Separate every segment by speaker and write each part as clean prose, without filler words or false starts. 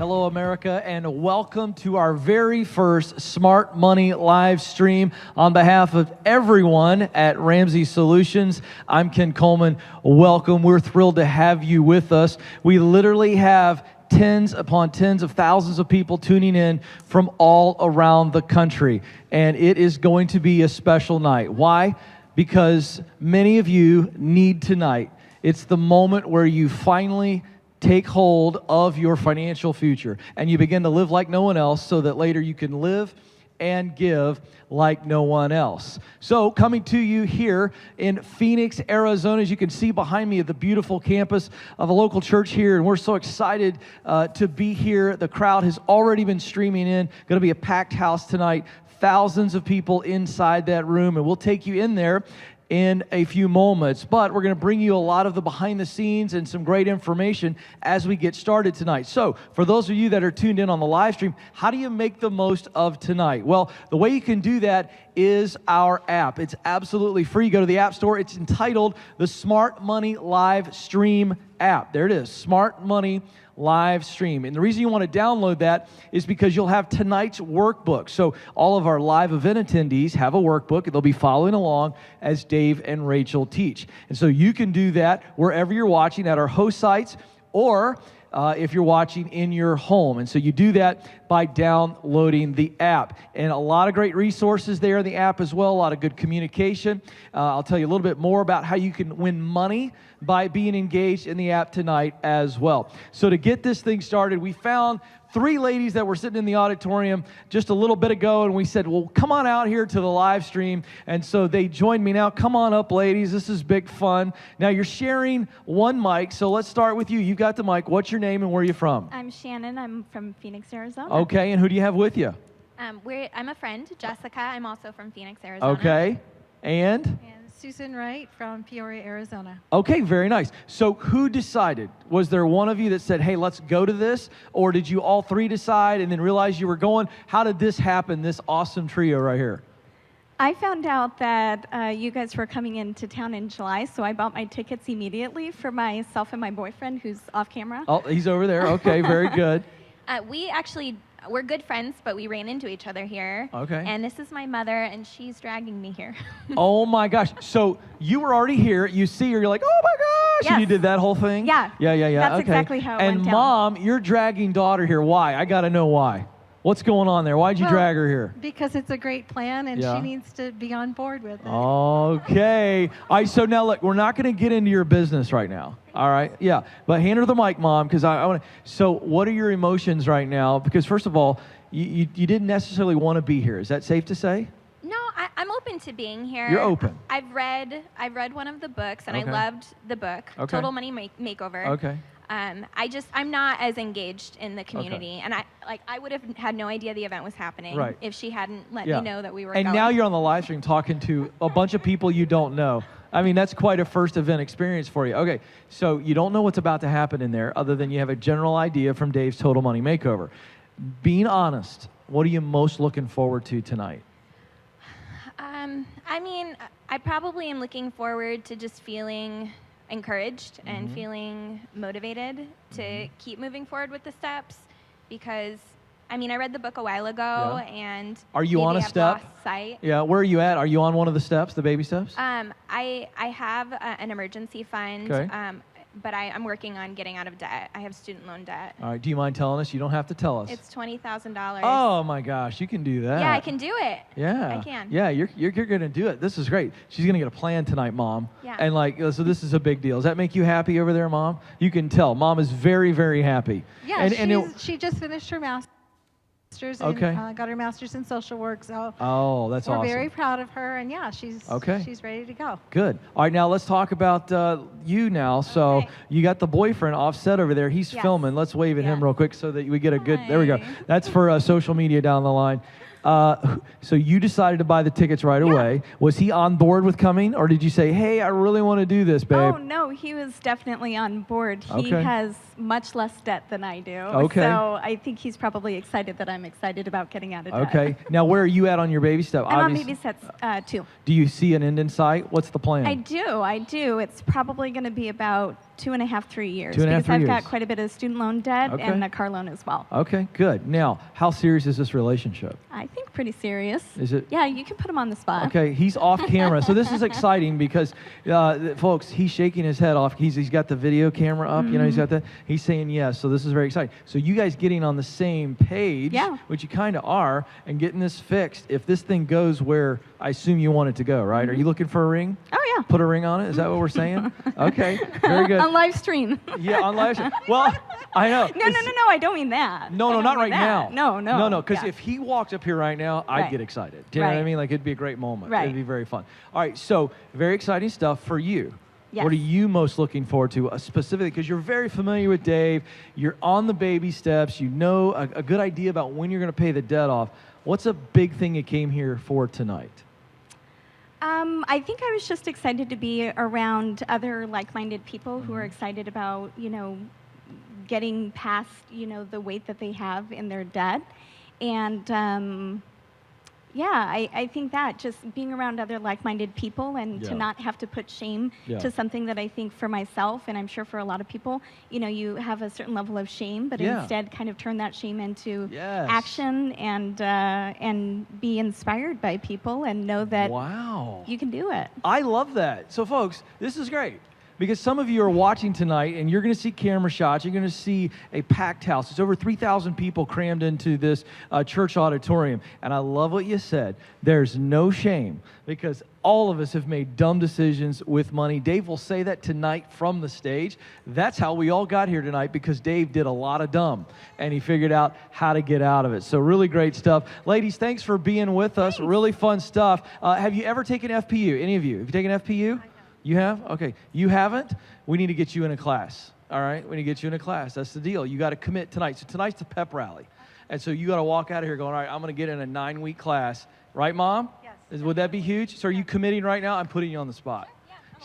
Speaker 1: Hello, America, and welcome to our very first Smart Money live stream. On behalf of everyone at Ramsey Solutions, I'm Ken Coleman. Welcome. We're thrilled to have you with us. We literally have tens upon tens of thousands of people tuning in from all around the country, and it is going to be a special night. Why? Because many of you need tonight. It's the moment where you finally take hold of your financial future and you begin to live like no one else so that later you can live and give like no one else. So coming to you here in Phoenix, Arizona, as you can see behind me at the beautiful campus of a local church here, and we're so excited to be here. The crowd has already been streaming in. Going to be a packed house tonight. Thousands of people inside that room, and we'll take you in there in a few moments, but we're going to bring you a lot of the behind the scenes and some great information as we get started tonight. So for those of you that are tuned in on the live stream, how do you make the most of tonight? Well, the way you can do that is our app. It's absolutely free. Go to the App Store. It's entitled the Smart Money Live Stream app. There it is, Smart Money Live Stream. And the reason you want to download that is because you'll have tonight's workbook. So all of our live event attendees have a workbook, and they'll be following along as Dave and Rachel teach. And so you can do that wherever you're watching at our host sites, or if you're watching in your home. And so you do that by downloading the app. And a lot of great resources there in the app as well, a lot of good communication. I'll tell you a little bit more about how you can win money by being engaged in the app tonight as well. So to get this thing started, we found 3 ladies that were sitting in the auditorium just a little bit ago, and we said, well, come on out here to the live stream. And so they joined me now. Come on up, ladies. This is big fun. Now, you're sharing one mic, so let's start with you. You got the mic. What's your name and where are you from?
Speaker 2: I'm Shannon. I'm from Phoenix, Arizona.
Speaker 1: Okay, and who do you have with you?
Speaker 2: I'm a friend, Jessica. I'm also from Phoenix, Arizona.
Speaker 1: Okay, and
Speaker 3: Susan Wright from Peoria, Arizona.
Speaker 1: Okay, very nice. So who decided? Was there one of you that said, hey, let's go to this? Or did you all 3 decide and then realize you were going? How did this happen, this awesome trio right here?
Speaker 2: I found out that you guys were coming into town in July, so I bought my tickets immediately for myself and my boyfriend, who's off camera.
Speaker 1: Oh, he's over there. Okay, very good.
Speaker 2: We're good friends, but we ran into each other here.
Speaker 1: Okay.
Speaker 2: And this is my mother, and she's dragging me here.
Speaker 1: Oh my gosh. So you were already here. You see her, you're like, oh my gosh.
Speaker 2: Yes.
Speaker 1: And you did that whole thing?
Speaker 2: Yeah.
Speaker 1: Yeah.
Speaker 2: That's
Speaker 1: Okay.
Speaker 2: exactly how it
Speaker 1: and
Speaker 2: went down.
Speaker 1: Mom, you're dragging daughter here. Why? I got to know why. What's going on there? Why'd you drag her here?
Speaker 3: Because it's a great plan, and she needs to be on board with it.
Speaker 1: Okay. All right, so now look, we're not going to get into your business right now. All right? Yeah. But hand her the mic, Mom, because I want to. So what are your emotions right now? Because first of all, you didn't necessarily want to be here. Is that safe to say?
Speaker 2: No, I'm open to being here.
Speaker 1: You're open.
Speaker 2: I've read one of the books, and
Speaker 1: Okay.
Speaker 2: I loved the book,
Speaker 1: Okay.
Speaker 2: Total Money Makeover.
Speaker 1: Okay.
Speaker 2: I'm not as engaged in the community, and I would have had no idea the event was happening if she hadn't let me know that we were going.
Speaker 1: And now you're on the live stream talking to a bunch of people you don't know. I mean, that's quite a first event experience for you. Okay, so you don't know what's about to happen in there other than you have a general idea from Dave's Total Money Makeover. Being honest, what are you most looking forward to tonight?
Speaker 2: I probably am looking forward to just feeling encouraged and feeling motivated to keep moving forward with the steps, because I read the book a while ago, and
Speaker 1: are you on a step?
Speaker 2: Lost sight.
Speaker 1: Yeah, where are you at? Are you on one of the steps, the baby steps?
Speaker 2: I have an emergency fund,
Speaker 1: Okay.
Speaker 2: But I'm working on getting out of debt. I have student loan debt.
Speaker 1: All right, do you mind telling us? You don't have to tell us.
Speaker 2: It's $20,000.
Speaker 1: Oh my gosh, you can do that.
Speaker 2: Yeah, I can do it.
Speaker 1: Yeah.
Speaker 2: I can.
Speaker 1: Yeah, you're going to do it. This is great. She's going to get a plan tonight, Mom.
Speaker 2: Yeah.
Speaker 1: And so this is a big deal. Does that make you happy over there, Mom? You can tell. Mom is very, very happy.
Speaker 3: Yeah, she just finished her master's and got her master's in social work. So
Speaker 1: that's awesome.
Speaker 3: We're very proud of her, and she's ready to go.
Speaker 1: Good. All right, now let's talk about you now. So you got the boyfriend offset over there. He's filming. Let's wave at him real quick so that we get a good. There we go. That's for social media down the line. So you decided to buy the tickets right away. Was he on board with coming, or did you say, hey, I really want to do this, babe?
Speaker 2: Oh, no, he was definitely on board. He
Speaker 1: Okay.
Speaker 2: has much less debt than I do.
Speaker 1: Okay.
Speaker 2: So I think he's probably excited that I'm excited about getting out of debt.
Speaker 1: Okay. Now, where are you at on your baby step?
Speaker 2: I'm on baby steps 2.
Speaker 1: Do you see an end in sight? What's the plan?
Speaker 2: I do. It's probably going to be about
Speaker 3: 2.5, 3 years.
Speaker 1: 2.5,
Speaker 3: because
Speaker 1: 3
Speaker 3: I've
Speaker 1: years.
Speaker 3: got quite a bit of student loan debt
Speaker 1: Okay.
Speaker 3: and a car loan as well.
Speaker 1: Okay, good. Now, how serious is this relationship?
Speaker 3: I think pretty serious.
Speaker 1: Is it?
Speaker 3: Yeah, you can put him on the spot.
Speaker 1: Okay, he's off camera. So this is exciting because, folks, he's shaking his head off. He's got the video camera up. You know, he's got that. He's saying yes. So this is very exciting. So you guys getting on the same page,
Speaker 3: Yeah.
Speaker 1: which you kind of are, and getting this fixed. If this thing goes where I assume you want it to go, right? Are you looking for a ring?
Speaker 3: Oh, yeah.
Speaker 1: Put a ring on it? Is that what we're saying? Okay, very good.
Speaker 3: On live stream.
Speaker 1: Yeah, on live stream. Well, I know.
Speaker 3: No, I don't mean that.
Speaker 1: No,
Speaker 3: I don't
Speaker 1: not
Speaker 3: mean
Speaker 1: right
Speaker 3: that.
Speaker 1: now.
Speaker 3: No.
Speaker 1: Because
Speaker 3: Yeah.
Speaker 1: if he walked up here right now, I'd
Speaker 3: Right.
Speaker 1: get excited. Do you know what I
Speaker 3: Right.
Speaker 1: mean? Like, it'd be a great moment.
Speaker 3: Right.
Speaker 1: It'd be very fun. All right, so very exciting stuff for you.
Speaker 3: Yes.
Speaker 1: What are you most looking forward to specifically? Because you're very familiar with Dave. You're on the baby steps. You know a good idea about when you're going to pay the debt off. What's a big thing you came here for tonight?
Speaker 3: I think I was just excited to be around other like-minded people who are excited about, getting past, the weight that they have in their debt. And I think that just being around other like-minded people and
Speaker 1: Yeah.
Speaker 3: to not have to put shame
Speaker 1: Yeah.
Speaker 3: to something that I think for myself, and I'm sure for a lot of people, you have a certain level of shame, but
Speaker 1: Yeah.
Speaker 3: instead kind of turn that shame into
Speaker 1: Yes.
Speaker 3: action and be inspired by people and know that
Speaker 1: Wow.
Speaker 3: you can do it.
Speaker 1: I love that. So, folks, this is great because some of you are watching tonight and you're going to see camera shots. You're going to see a packed house. It's over 3,000 people crammed into this church auditorium. And I love what you said. There's no shame because all of us have made dumb decisions with money. Dave will say that tonight from the stage. That's how we all got here tonight because Dave did a lot of dumb and he figured out how to get out of it. So really great stuff. Ladies, thanks for being with us. Really fun stuff. Have you ever taken FPU? Any of you? Have you taken FPU? You have? Okay. You haven't? We need to get you in a class. All right? We need to get you in a class. That's the deal. You got to commit tonight. So tonight's the pep rally. And so you got to walk out of here going, all right, I'm going to get in a 9-week class. Right, Mom? Yes. Would that be huge? So are you committing right now? I'm putting you on the spot.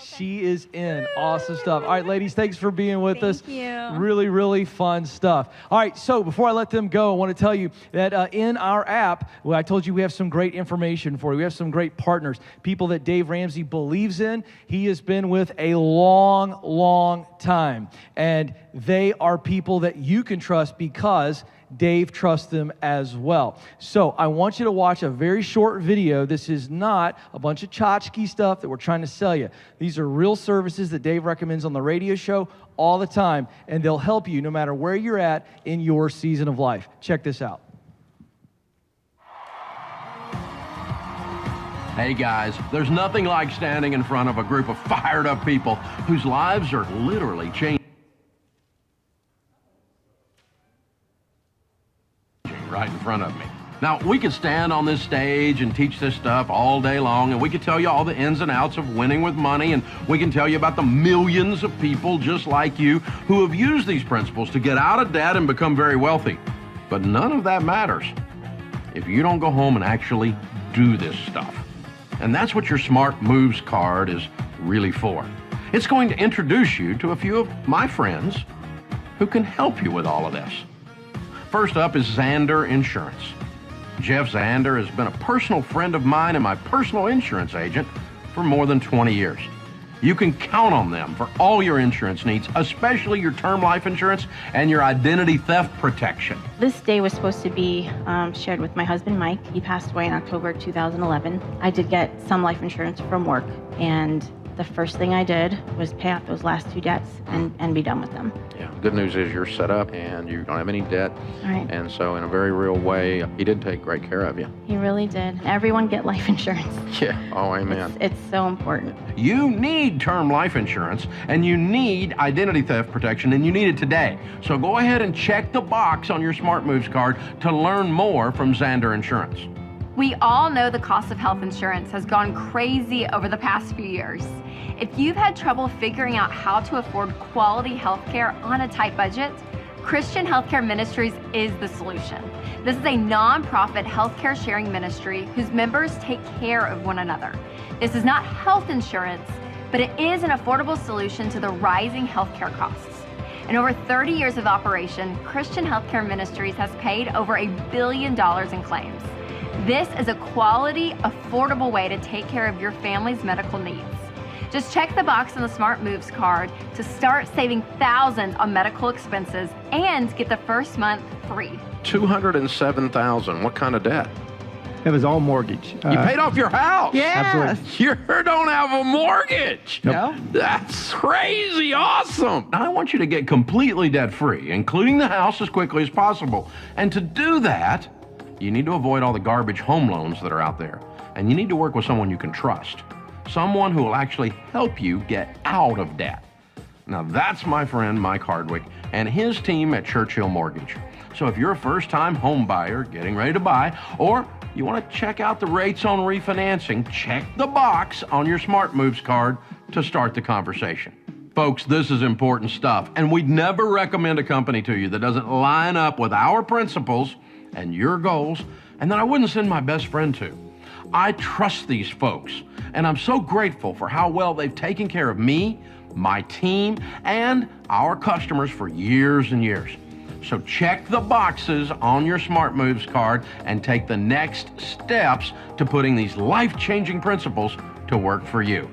Speaker 1: She is in. Awesome stuff. All right, ladies, thanks for being with us.
Speaker 3: Thank you.
Speaker 1: Really, really fun stuff. All right, so before I let them go, I want to tell you that in our app, I told you we have some great information for you. We have some great partners, people that Dave Ramsey believes in. He has been with a long, long time, and they are people that you can trust because Dave trusts them as well. So I want you to watch a very short video. This is not a bunch of tchotchke stuff that we're trying to sell you. These are real services that Dave recommends on the radio show all the time, and they'll help you no matter where you're at in your season of life. Check this out.
Speaker 4: Hey guys, there's nothing like standing in front of a group of fired up people whose lives are literally changing right in front of me. Now, we could stand on this stage and teach this stuff all day long, and we could tell you all the ins and outs of winning with money, and we can tell you about the millions of people just like you who have used these principles to get out of debt and become very wealthy. But none of that matters if you don't go home and actually do this stuff. And that's what your Smart Moves card is really for. It's going to introduce you to a few of my friends who can help you with all of this. First up is Zander Insurance. Jeff Zander has been a personal friend of mine and my personal insurance agent for more than 20 years. You can count on them for all your insurance needs, especially your term life insurance and your identity theft protection.
Speaker 5: This day was supposed to be shared with my husband, Mike. He passed away in October 2011. I did get some life insurance from work, and the first thing I did was pay off those last 2 debts and be done with them.
Speaker 6: Yeah, good news is you're set up and you don't have any debt.
Speaker 5: All right.
Speaker 6: And so in a very real way, he did take great care of you.
Speaker 5: He really did. Everyone get life insurance.
Speaker 6: Yeah, oh amen.
Speaker 5: It's so important.
Speaker 4: You need term life insurance, and you need identity theft protection, and you need it today. So go ahead and check the box on your Smart Moves card to learn more from Zander Insurance.
Speaker 7: We all know the cost of health insurance has gone crazy over the past few years. If you've had trouble figuring out how to afford quality health care on a tight budget, Christian Healthcare Ministries is the solution. This is a nonprofit healthcare sharing ministry whose members take care of one another. This is not health insurance, but it is an affordable solution to the rising healthcare costs. In over 30 years of operation, Christian Healthcare Ministries has paid over $1 billion in claims. This is a quality, affordable way to take care of your family's medical needs. Just check the box on the Smart Moves card to start saving thousands on medical expenses and get the first month free.
Speaker 6: $207,000. What kind of debt?
Speaker 8: It was all mortgage.
Speaker 4: You paid off your house.
Speaker 8: Absolutely.
Speaker 4: You don't have a mortgage.
Speaker 8: No.
Speaker 4: That's crazy awesome. Now, I want you to get completely debt-free, including the house, as quickly as possible. And to do that, you need to avoid all the garbage home loans that are out there. And you need to work with someone you can trust. Someone who will actually help you get out of debt. Now, that's my friend Mike Hardwick and his team at Churchill Mortgage. So if you're a first-time home buyer getting ready to buy, or you want to check out the rates on refinancing, check the box on your Smart Moves card to start the conversation. Folks, this is important stuff, and we'd never recommend a company to you that doesn't line up with our principles and your goals, and that I wouldn't send my best friend to. I trust these folks, and I'm so grateful for how well they've taken care of me, my team, and our customers for years and years. So check the boxes on your Smart Moves card and take the next steps to putting these life-changing principles to work for you.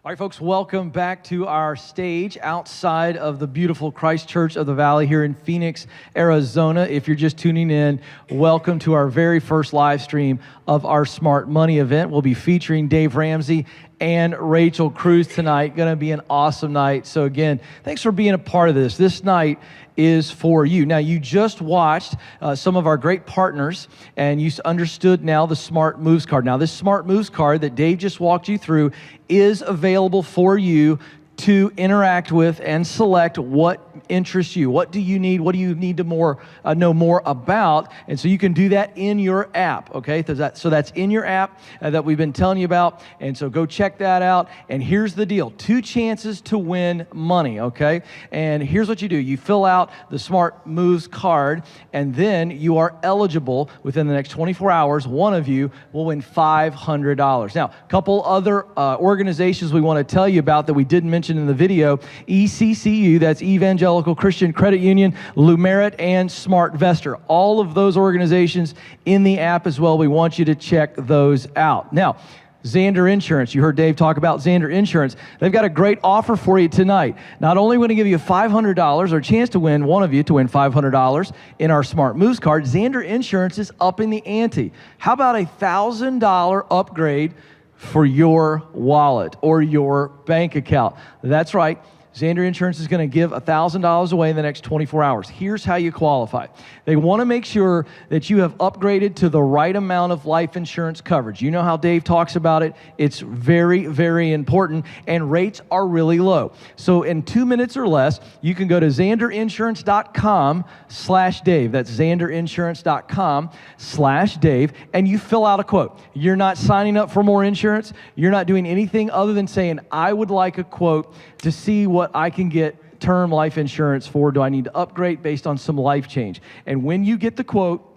Speaker 1: All right, folks, welcome back to our stage outside of the beautiful Christ Church of the Valley here in Phoenix, Arizona. If you're just tuning in, welcome to our very first live stream of our Smart Money event. We'll be featuring Dave Ramsey and Rachel Cruz tonight. Going to be an awesome night. So again, thanks for being a part of this. This night is for you. Now, you just watched some of our great partners, and you understood now the Smart Moves card. Now, this Smart Moves card that Dave just walked you through is available for you to interact with and select what interests you. What do you need? What do you need to know more about? And so you can do that in your app, okay? So that's in your app that we've been telling you about. And so go check that out. And here's the deal. 2 chances to win money, okay? And here's what you do. You fill out the Smart Moves card, and then you are eligible within the next 24 hours. One of you will win $500. Now, a couple other organizations we want to tell you about that we didn't mention in the video. ECCU, that's Evangelical Christian Credit Union, Lumerit, and SmartVestor. All of those organizations in the app as well. We want you to check those out. Now, Zander Insurance. You heard Dave talk about Zander Insurance. They've got a great offer for you tonight. Not only are we going to give you $500 or a chance to win, one of you to win $500 in our Smart Moves card, Zander Insurance is upping the ante. How about a $1,000 upgrade for your wallet or your bank account? That's right. Zander Insurance is going to give $1,000 away in the next 24 hours. Here's how you qualify. They want to make sure that you have upgraded to the right amount of life insurance coverage. You know how Dave talks about it. It's very, very important, and rates are really low. So in 2 minutes or less, you can go to XanderInsurance.com/Dave. That's XanderInsurance.com/Dave, and you fill out a quote. You're not signing up for more insurance. You're not doing anything other than saying, I would like a quote to see what I can get term life insurance for. Do I need to upgrade based on some life change? And when you get the quote,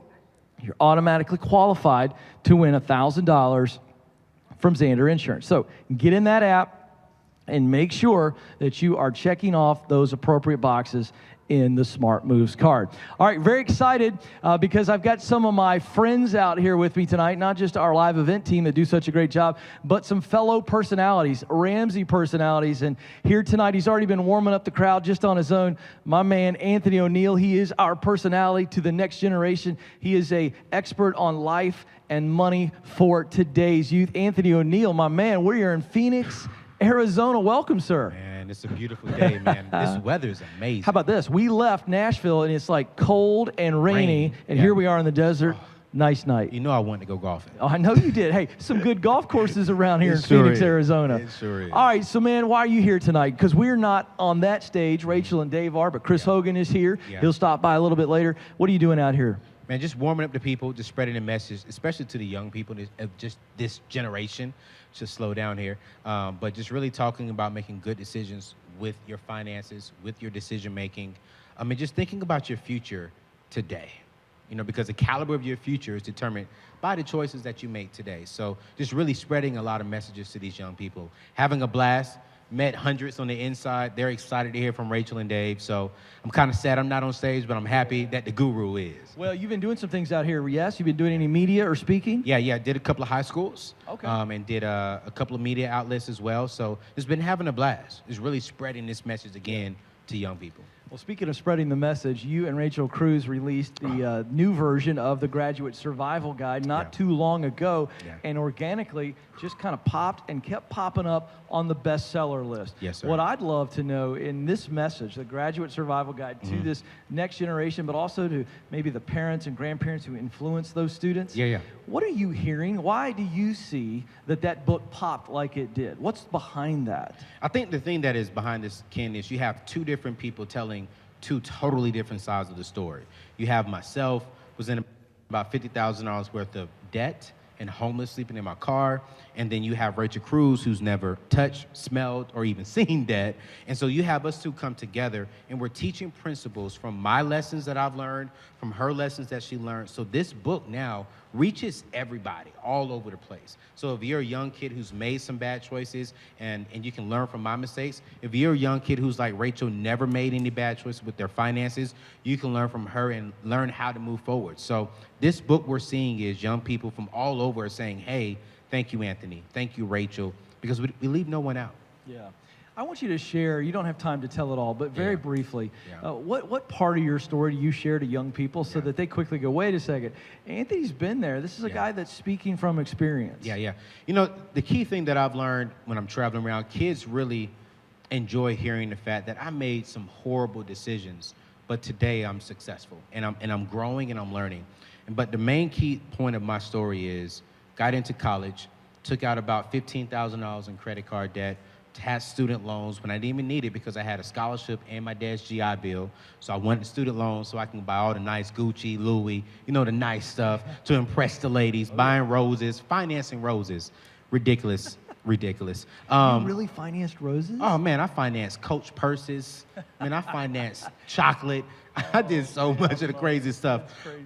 Speaker 1: you're automatically qualified to win $1,000 from Zander Insurance. So get in that app and make sure that you are checking off those appropriate boxes in the Smart Moves card. All right, very excited because I've got some of my friends out here with me tonight, not just our live event team that do such a great job, but some fellow personalities, Ramsey personalities. And here tonight, he's already been warming up the crowd just on his own. My man, Anthony O'Neill, he is our personality to the next generation. He is an expert on life and money for today's youth. Anthony O'Neill, my man, we're here in Phoenix, Arizona. Welcome, sir.
Speaker 9: Man, it's a beautiful day, man. This weather is amazing.
Speaker 1: How about this? We left Nashville, and it's like cold and rainy, and here we are in the desert. Nice night.
Speaker 9: You know I wanted to go golfing.
Speaker 1: Oh, I know you did. Hey, some good golf courses around here in Phoenix, Arizona.
Speaker 9: It sure is.
Speaker 1: All right, so, man, why are you here tonight? Because we're not on that stage. Rachel and Dave are, but Chris Hogan is here.
Speaker 9: Yeah.
Speaker 1: He'll stop by a little bit later. What are you doing out here?
Speaker 9: Man, just warming up the people, just spreading the message, especially to the young people of just this generation. To slow down here, but just really talking about making good decisions with your finances, with your decision making. I mean, just thinking about your future today, you know, because the caliber of your future is determined by the choices that you make today. So just really spreading a lot of messages to these young people, having a blast, met hundreds on the inside. They're excited to hear from Rachel and Dave. So I'm kind of sad I'm not on stage, but I'm happy that the guru is.
Speaker 1: Well, you've been doing some things out here, yes? You've been doing any media or speaking?
Speaker 9: Yeah, I did a couple of high schools.
Speaker 1: Okay.
Speaker 9: And did a couple of media outlets as well. So it's been having a blast. It's really spreading this message again to young people.
Speaker 1: Well, speaking of spreading the message, you and Rachel Cruz released the new version of the Graduate Survival Guide not too long ago, and organically just kind of popped and kept popping up on the bestseller list.
Speaker 9: Yes, sir.
Speaker 1: What I'd love to know in this message, the Graduate Survival Guide, to this next generation, but also to maybe the parents and grandparents who influence those students. What are you hearing? Why do you see that book popped like it did? What's behind that?
Speaker 9: I think the thing that is behind this, Ken, is you have two different people telling two totally different sides of the story. You have myself, was in about $50,000 worth of debt and homeless, sleeping in my car. And then you have Rachel Cruz, who's never touched, smelled, or even seen debt. And so you have us two come together, and we're teaching principles from my lessons that I've learned, from her lessons that she learned. So this book now reaches everybody all over the place. So if you're a young kid who's made some bad choices and you can learn from my mistakes, if you're a young kid who's like Rachel, never made any bad choices with their finances, you can learn from her and learn how to move forward. So this book we're seeing is young people from all over saying, hey, thank you, Anthony. Thank you, Rachel, because we leave no one out.
Speaker 1: Yeah. I want you to share, you don't have time to tell it all, but very briefly, what part of your story do you share to young people so that they quickly go, wait a second, Anthony's been there. This is a guy that's speaking from experience.
Speaker 9: You know, the key thing that I've learned when I'm traveling around, kids really enjoy hearing the fact that I made some horrible decisions, but today I'm successful, and I'm growing and I'm learning. But the main key point of my story is, got into college, took out about $15,000 in credit card debt, had student loans when I didn't even need it because I had a scholarship and my dad's GI Bill. So I wanted student loans so I can buy all the nice Gucci, Louis, you know, the nice stuff to impress the ladies, buying roses, financing roses. Ridiculous. Ridiculous.
Speaker 1: You really financed roses?
Speaker 9: Oh, man, I financed Coach purses. Man, I financed chocolate. I did so much of the crazy stuff.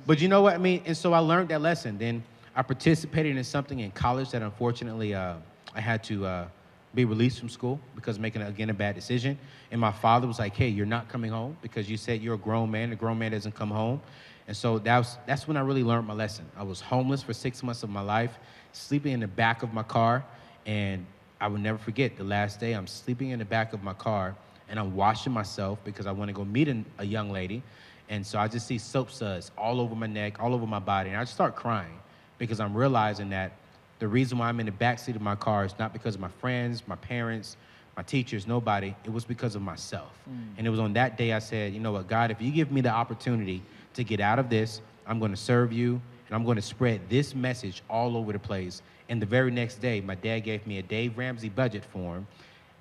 Speaker 9: But you know what I mean? And so I learned that lesson. Then I participated in something in college that unfortunately I had to be released from school because of making, again, a bad decision. And my father was like, hey, you're not coming home because you said you're a grown man. A grown man doesn't come home. And so that's when I really learned my lesson. I was homeless for 6 months of my life, sleeping in the back of my car. And I will never forget the last day I'm sleeping in the back of my car and I'm washing myself because I want to go meet a young lady. And so I just see soap suds all over my neck, all over my body. And I just start crying because I'm realizing that the reason why I'm in the backseat of my car is not because of my friends, my parents, my teachers, nobody. It was because of myself. And it was on that day I said, you know what, God, if you give me the opportunity to get out of this, I'm going to serve you, and I'm going to spread this message all over the place. And the very next day, my dad gave me a Dave Ramsey budget form,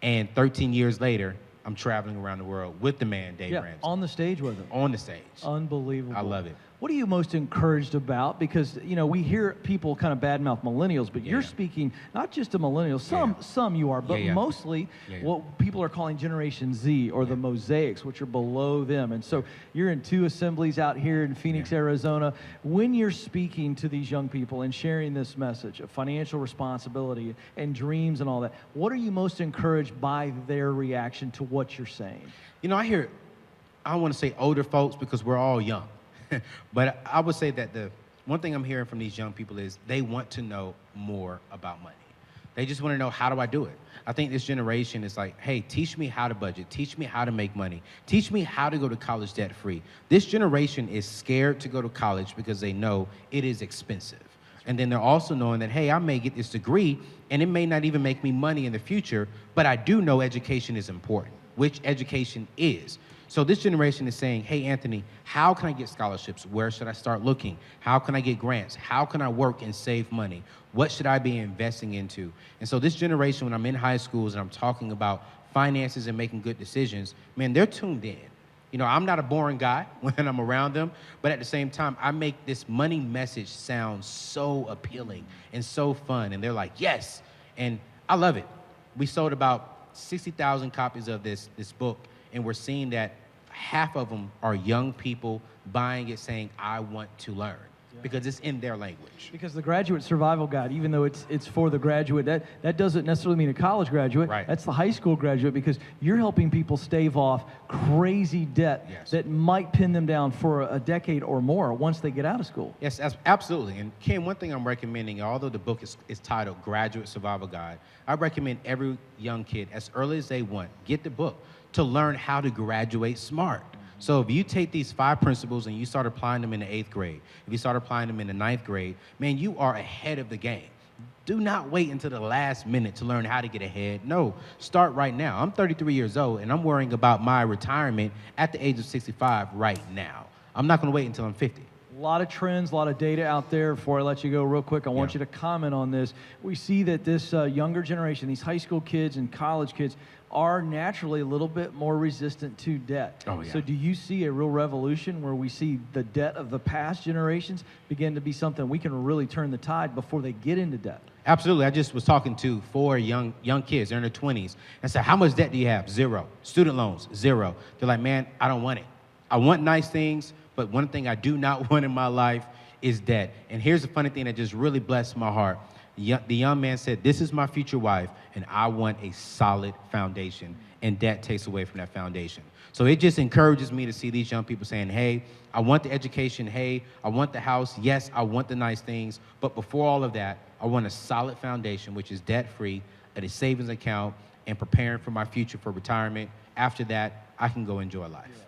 Speaker 9: and 13 years later, I'm traveling around the world with the man, Dave Ramsey.
Speaker 1: On the stage with him.
Speaker 9: On the stage.
Speaker 1: Unbelievable.
Speaker 9: I love it.
Speaker 1: What are you most encouraged about? Because, you know, we hear people kind of badmouth millennials, but you're speaking not just to millennials, some you are, but mostly what people are calling Generation Z or the Mosaics, which are below them. And so you're in 2 assemblies out here in Phoenix, Arizona. When you're speaking to these young people and sharing this message of financial responsibility and dreams and all that, what are you most encouraged by their reaction to what you're saying?
Speaker 9: You know, I don't want to say older folks because we're all young. But I would say that the one thing I'm hearing from these young people is they want to know more about money. They just want to know, how do I do it? I think this generation is like, hey, teach me how to budget. Teach me how to make money. Teach me how to go to college debt free. This generation is scared to go to college because they know it is expensive. And then they're also knowing that, hey, I may get this degree and it may not even make me money in the future, but I do know education is important, which education is. So this generation is saying, hey, Anthony, how can I get scholarships? Where should I start looking? How can I get grants? How can I work and save money? What should I be investing into? And so this generation, when I'm in high schools and I'm talking about finances and making good decisions, man, they're tuned in. You know, I'm not a boring guy when I'm around them, but at the same time, I make this money message sound so appealing and so fun. And they're like, yes. And I love it. We sold about 60,000 copies of this book. And we're seeing that half of them are young people buying it saying, I want to learn. because it's in their language.
Speaker 1: Because the graduate survival guide, even though it's for the graduate, that doesn't necessarily mean a college graduate.
Speaker 9: Right.
Speaker 1: That's the high school graduate, because you're helping people stave off crazy debt
Speaker 9: Yes.
Speaker 1: that might pin them down for a decade or more once they get out of school.
Speaker 9: Yes, absolutely. And Ken, one thing I'm recommending, although the book is titled Graduate Survival Guide, I recommend every young kid, as early as they want, get the book to learn how to graduate smart. So if you take these 5 principles and you start applying them in the 8th grade, if you start applying them in the 9th grade, man, you are ahead of the game. Do not wait until the last minute to learn how to get ahead. No, start right now. I'm 33 years old, and I'm worrying about my retirement at the age of 65 right now. I'm not going to wait until I'm 50.
Speaker 1: A lot of trends, a lot of data out there. Before I let you go real quick, I want you to comment on this. We see that this younger generation, these high school kids and college kids, are naturally a little bit more resistant to debt.
Speaker 9: Oh, yeah.
Speaker 1: So do you see a real revolution where we see the debt of the past generations begin to be something we can really turn the tide before they get into debt?
Speaker 9: Absolutely. I just was talking to 4 young kids, they're in their 20s, and said, how much debt do you have? 0. Student loans, 0. They're like, man, I don't want it. I want nice things, but one thing I do not want in my life is debt. And here's the funny thing that just really blessed my heart. The young man said, this is my future wife, and I want a solid foundation, and debt takes away from that foundation. So it just encourages me to see these young people saying, hey, I want the education, hey, I want the house, yes, I want the nice things, but before all of that, I want a solid foundation, which is debt-free, a savings account, and preparing for my future for retirement. After that, I can go enjoy life.
Speaker 1: Yeah.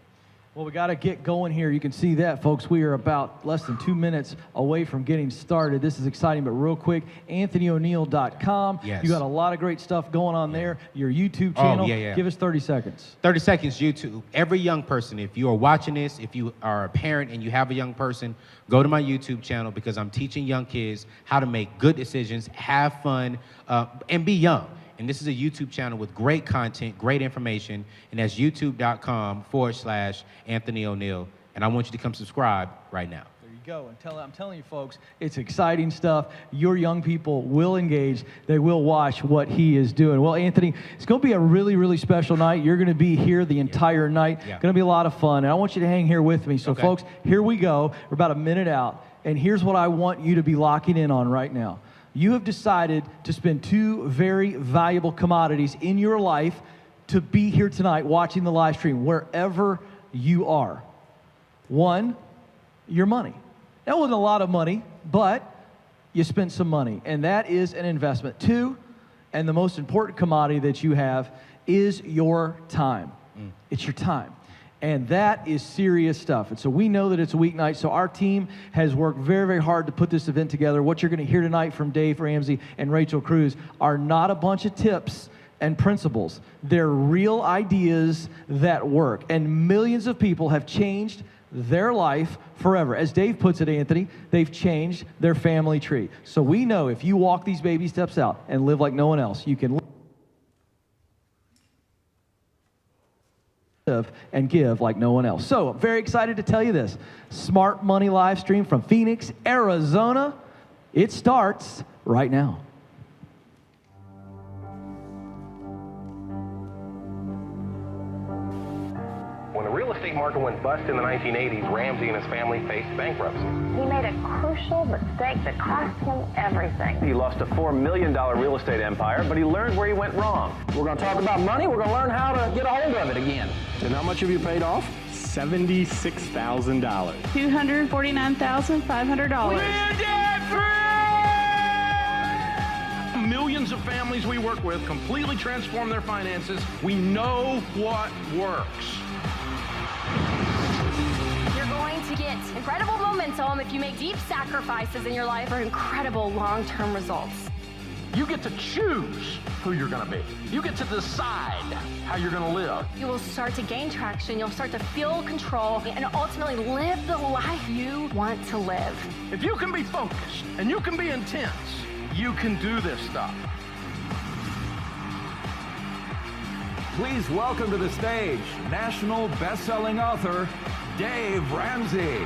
Speaker 1: Well, we got to get going here. You can see that, folks. We are about less than 2 minutes away from getting started. This is exciting, but real quick, RetireYoungClub.com.
Speaker 9: Yes.
Speaker 1: You got a lot of great stuff going on there. Your YouTube channel.
Speaker 9: Oh, yeah.
Speaker 1: Give us 30 seconds.
Speaker 9: 30 seconds, YouTube. Every young person, if you are watching this, if you are a parent and you have a young person, go to my YouTube channel, because I'm teaching young kids how to make good decisions, have fun, and be young. And this is a YouTube channel with great content, great information, and that's youtube.com/Anthony O'Neill. And I want you to come subscribe right now.
Speaker 1: There you go. And I'm telling you, folks, it's exciting stuff. Your young people will engage. They will watch what he is doing. Well, Anthony, it's going to be a really, really special night. You're going to be here the entire night.
Speaker 9: Yeah.
Speaker 1: Going to be a lot of fun. And I want you to hang here with me. So,
Speaker 9: Okay.
Speaker 1: folks, here we go. We're about a minute out. And here's what I want you to be locking in on right now. You have decided to spend 2 very valuable commodities in your life to be here tonight watching the live stream, wherever you are. 1, your money. That wasn't a lot of money, but you spent some money, and that is an investment. 2, and the most important commodity that you have, is your time. It's your time. And that is serious stuff. And so we know that it's a weeknight, so our team has worked very, very hard to put this event together. What you're going to hear tonight from Dave Ramsey and Rachel Cruz are not a bunch of tips and principles. They're real ideas that work. And millions of people have changed their life forever. As Dave puts it, Anthony, they've changed their family tree. So we know if you walk these baby steps out and live like no one else, you can live and give like no one else. So I'm very excited to tell you this. Smart Money live stream from Phoenix, Arizona. It starts right now.
Speaker 10: When the real estate market went bust in the 1980s, Ramsey and his family faced bankruptcy.
Speaker 11: He made a crucial mistake that cost him everything.
Speaker 10: He lost a $4 million real estate empire, but he learned where he went wrong. We're going to talk about money. We're going to learn how to get a hold of it again. And how much have you paid off?
Speaker 8: $76,000.
Speaker 11: $249,500.
Speaker 4: Millions of families we work with completely transform their finances. We know what works.
Speaker 7: You're going to get incredible momentum if you make deep sacrifices in your life for incredible long-term results.
Speaker 4: You get to choose who you're going to be. You get to decide how you're going to live.
Speaker 7: You will start to gain traction, you'll start to feel control, and ultimately live the life you want to live.
Speaker 4: If you can be focused and you can be intense, you can do this stuff.
Speaker 12: Please welcome to the stage national best-selling author, Dave Ramsey.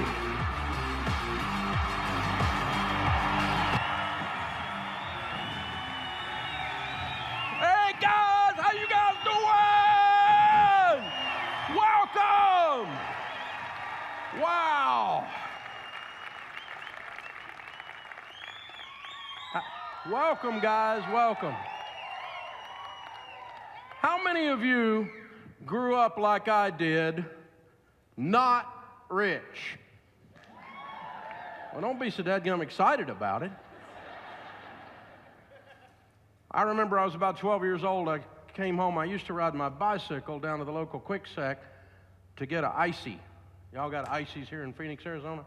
Speaker 4: Hey guys, how you guys doing? Welcome! Wow. Welcome, guys, welcome. How many of you grew up like I did, not rich? Well, don't be so dadgum excited about it. I remember I was about 12 years old. I came home. I used to ride my bicycle down to the local Quick Sec to get an icy. Y'all got ices here in Phoenix, Arizona?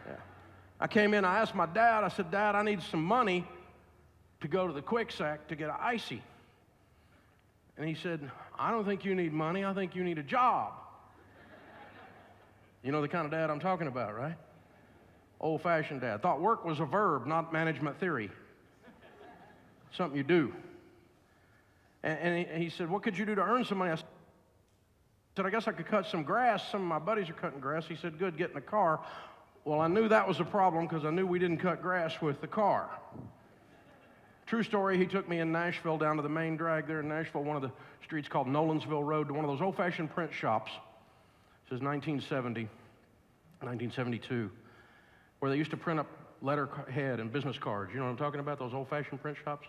Speaker 4: Yeah. I came in, I asked my dad, I said, Dad, I need some money to go to the Quick Sec to get an icy. And he said, I don't think you need money, I think you need a job. You know the kind of dad I'm talking about, right? Old-fashioned dad. Thought work was a verb, not management theory. Something you do. And he said, what could you do to earn some money? I said, I guess I could cut some grass. Some of my buddies are cutting grass. He said, good, get in the car. Well, I knew that was a problem because I knew we didn't cut grass with the car. True story, he took me in Nashville down to the main drag there in Nashville, one of the streets called Nolensville Road, to one of those old-fashioned print shops. This is 1970, 1972, where they used to print up letterhead and business cards. You know what I'm talking about, those old-fashioned print shops?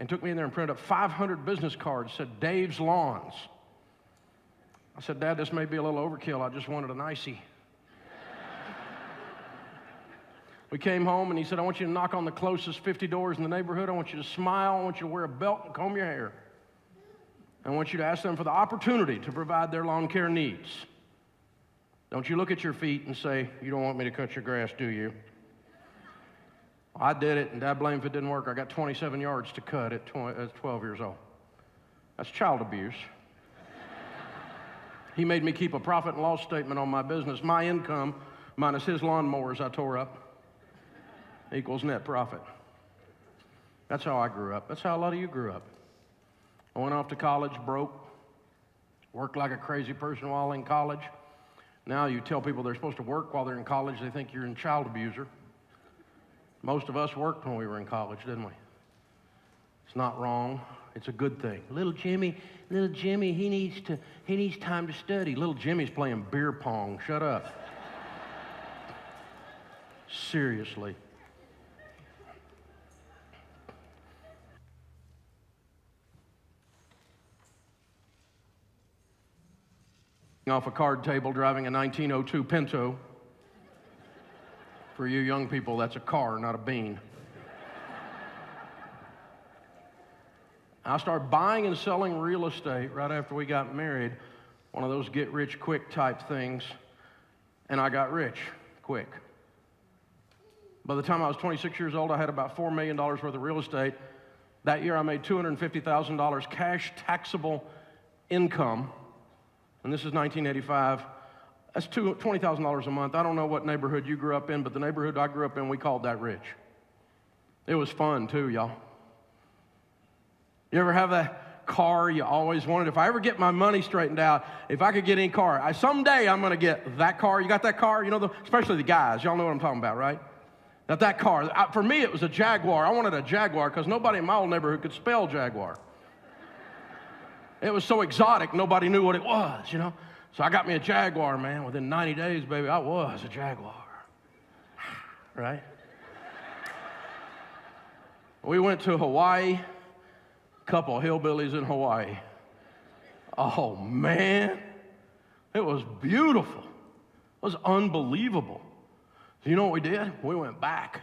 Speaker 4: And took me in there and printed up 500 business cards, said Dave's Lawns. I said, Dad, this may be a little overkill. I just wanted an icy. We came home and he said, I want you to knock on the closest 50 doors in the neighborhood. I want you to smile. I want you to wear a belt and comb your hair. I want you to ask them for the opportunity to provide their lawn care needs. Don't you look at your feet and say, you don't want me to cut your grass, do you? I did it, and Dad blamed if it didn't work. I got 27 yards to cut at 12 years old. That's child abuse. He made me keep a profit and loss statement on my business. My income minus his lawnmowers I tore up equals net profit. That's how I grew up. That's how a lot of you grew up. I went off to college, broke, worked like a crazy person while in college. Now you tell people they're supposed to work while they're in college, they think you're a child abuser. Most of us worked when we were in college, didn't we? It's not wrong. It's a good thing. Little Jimmy, he needs time to study. Little Jimmy's playing beer pong. Shut up. Seriously. Off a card table driving a 1902 Pinto. For you young people, that's a car, not a bean. I started buying and selling real estate right after we got married, one of those get-rich-quick type things, and I got rich quick. By the time I was 26 years old, I had about $4 million worth of real estate. That year, I made $250,000 cash taxable income, and this is 1985. That's $20,000 a month. I don't know what neighborhood you grew up in, but the neighborhood I grew up in, we called that rich. It was fun, too, y'all. You ever have that car you always wanted? If I ever get my money straightened out, if I could get any car, someday I'm going to get that car. You got that car? You know, especially the guys. Y'all know what I'm talking about, right? That car. For me, it was a Jaguar. I wanted a Jaguar because nobody in my old neighborhood could spell Jaguar. It was so exotic, nobody knew what it was, you know? So I got me a Jaguar, man. Within 90 days, baby, I was a Jaguar. Right? We went to Hawaii, couple of hillbillies in Hawaii. Oh, man. It was beautiful. It was unbelievable. So you know what we did? We went back.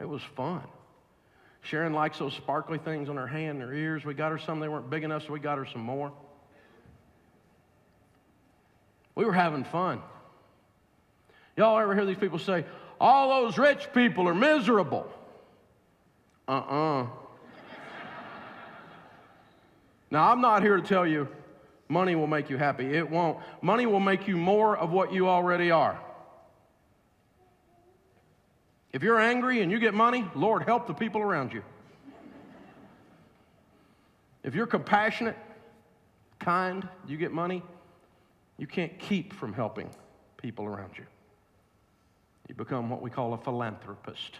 Speaker 4: It was fun. Sharon likes those sparkly things on her hand and her ears. We got her some. They weren't big enough, so we got her some more. We were having fun. Y'all ever hear these people say, all those rich people are miserable? Now, I'm not here to tell you money will make you happy. It won't. Money will make you more of what you already are. If you're angry and you get money, Lord, help the people around you. If you're compassionate, kind, you get money, you can't keep from helping people around you. You become what we call a philanthropist.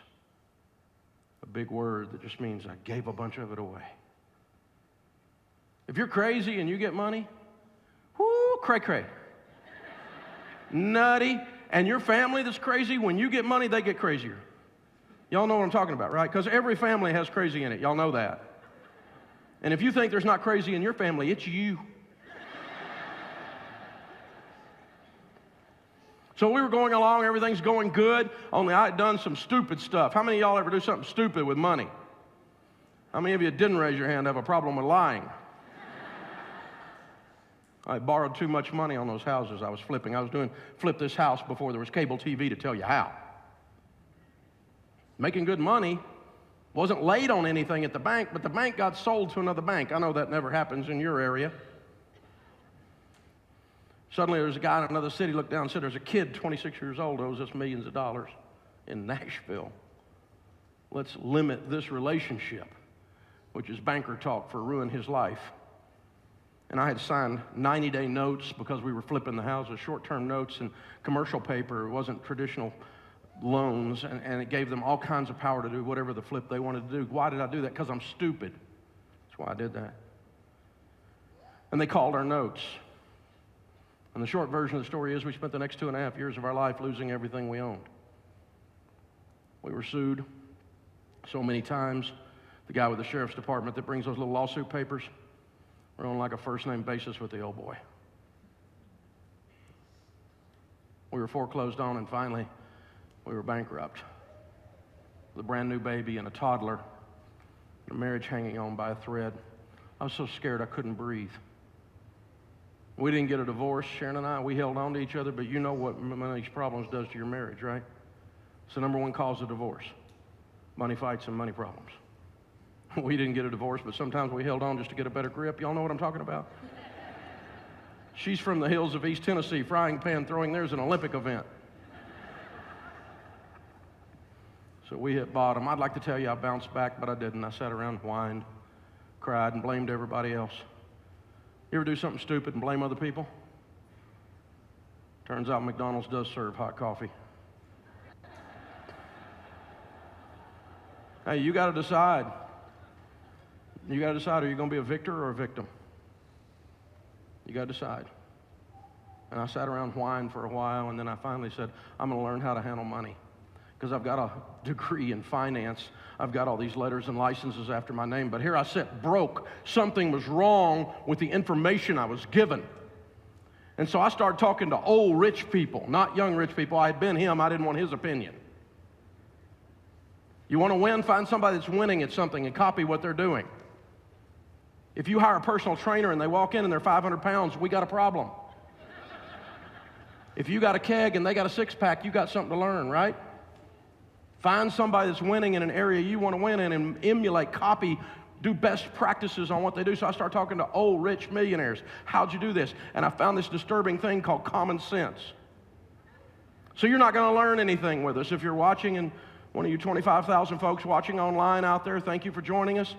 Speaker 4: A big word that just means I gave a bunch of it away. If you're crazy and you get money, whoo, cray-cray. Nutty. And your family that's crazy, when you get money, they get crazier. Y'all know what I'm talking about, right? Because every family has crazy in it. Y'all know that. And if you think there's not crazy in your family, it's you. So we were going along, everything's going good, only I had done some stupid stuff. How many of y'all ever do something stupid with money? How many of you didn't raise your hand have a problem with lying? I borrowed too much money on those houses I was flipping. I was doing flip this house before there was cable TV to tell you how. Making good money, wasn't late on anything at the bank, but the bank got sold to another bank. I know that never happens in your area. Suddenly there's a guy in another city looked down and said, there's a kid 26 years old owes us millions of dollars in Nashville. Let's limit this relationship, which is banker talk for ruin his life. And I had signed 90-day notes because we were flipping the houses, short-term notes and commercial paper. It wasn't traditional loans, and it gave them all kinds of power to do whatever the flip they wanted to do. Why did I do that? Because I'm stupid. That's why I did that. And they called our notes. And the short version of the story is we spent the next 2.5 years of our life losing everything we owned. We were sued so many times. The guy with the sheriff's department that brings those little lawsuit papers, we're on like a first-name basis with the old boy. We were foreclosed on, and finally, we were bankrupt. With a brand new baby and a toddler, and a marriage hanging on by a thread. I was so scared I couldn't breathe. We didn't get a divorce, Sharon and I. We held on to each other, but you know what money's problems does to your marriage, right? It's the number one cause of divorce. Money fights and money problems. We didn't get a divorce, but sometimes we held on just to get a better grip. Y'all know what I'm talking about? She's from the hills of East Tennessee. Frying pan throwing there's an Olympic event. So we hit bottom. I'd like to tell you I bounced back, but I didn't. I sat around and whined, cried, and blamed everybody else. You ever do something stupid and blame other people? Turns out McDonald's does serve hot coffee. Hey, you got to decide. You got to decide, are you going to be a victor or a victim? You got to decide. And I sat around and whined for a while, and then I finally said, I'm going to learn how to handle money. Because I've got a degree in finance. I've got all these letters and licenses after my name, but here I sit broke. Something was wrong with the information I was given. And so I started talking to old rich people, not young rich people. I had been him. I didn't want his opinion. You want to win? Find somebody that's winning at something and copy what they're doing. If you hire a personal trainer and they walk in and they're 500 pounds, we got a problem. If you got a keg and they got a six-pack, you got something to learn, right? Find somebody that's winning in an area you want to win in and emulate, copy, do best practices on what they do. So I started talking to old, rich millionaires. How'd you do this? And I found this disturbing thing called common sense. So you're not going to learn anything with us. If you're watching, and one of you 25,000 folks watching online out there, thank you for joining us.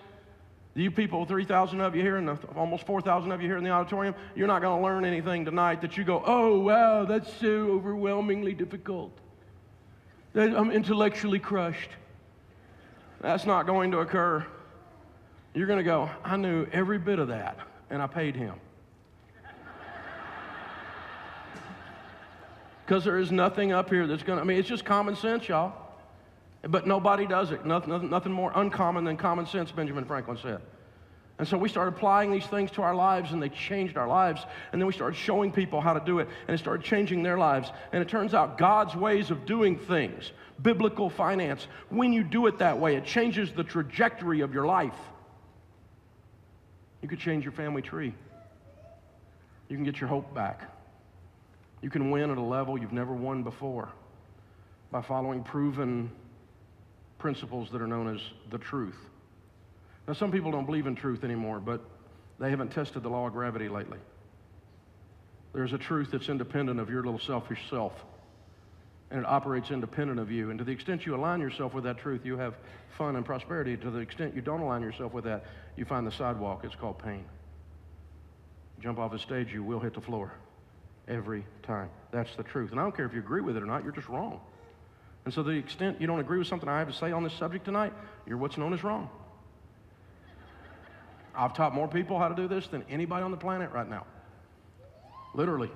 Speaker 4: You people, 3,000 of you here and almost 4,000 of you here in the auditorium, you're not going to learn anything tonight that you go, oh, wow, that's so overwhelmingly difficult. I'm intellectually crushed. That's not going to occur. You're going to go, I knew every bit of that, and I paid him. Because there is nothing up here that's going to, it's just common sense, y'all. But nobody does it. Nothing more uncommon than common sense, Benjamin Franklin said. And so we started applying these things to our lives, and they changed our lives. And then we started showing people how to do it, and it started changing their lives. And it turns out God's ways of doing things, biblical finance, when you do it that way, it changes the trajectory of your life. You could change your family tree. You can get your hope back. You can win at a level you've never won before by following proven principles that are known as the truth. Now, some people don't believe in truth anymore, but they haven't tested the law of gravity lately. There's a truth that's independent of your little selfish self, and it operates independent of you. And to the extent you align yourself with that truth, you have fun and prosperity. To the extent you don't align yourself with that, you find the sidewalk. It's called pain. Jump off the stage, you will hit the floor every time. That's the truth. And I don't care if you agree with it or not, you're just wrong. And so to the extent you don't agree with something I have to say on this subject tonight, you're what's known as wrong. I've taught more people how to do this than anybody on the planet right now. Literally.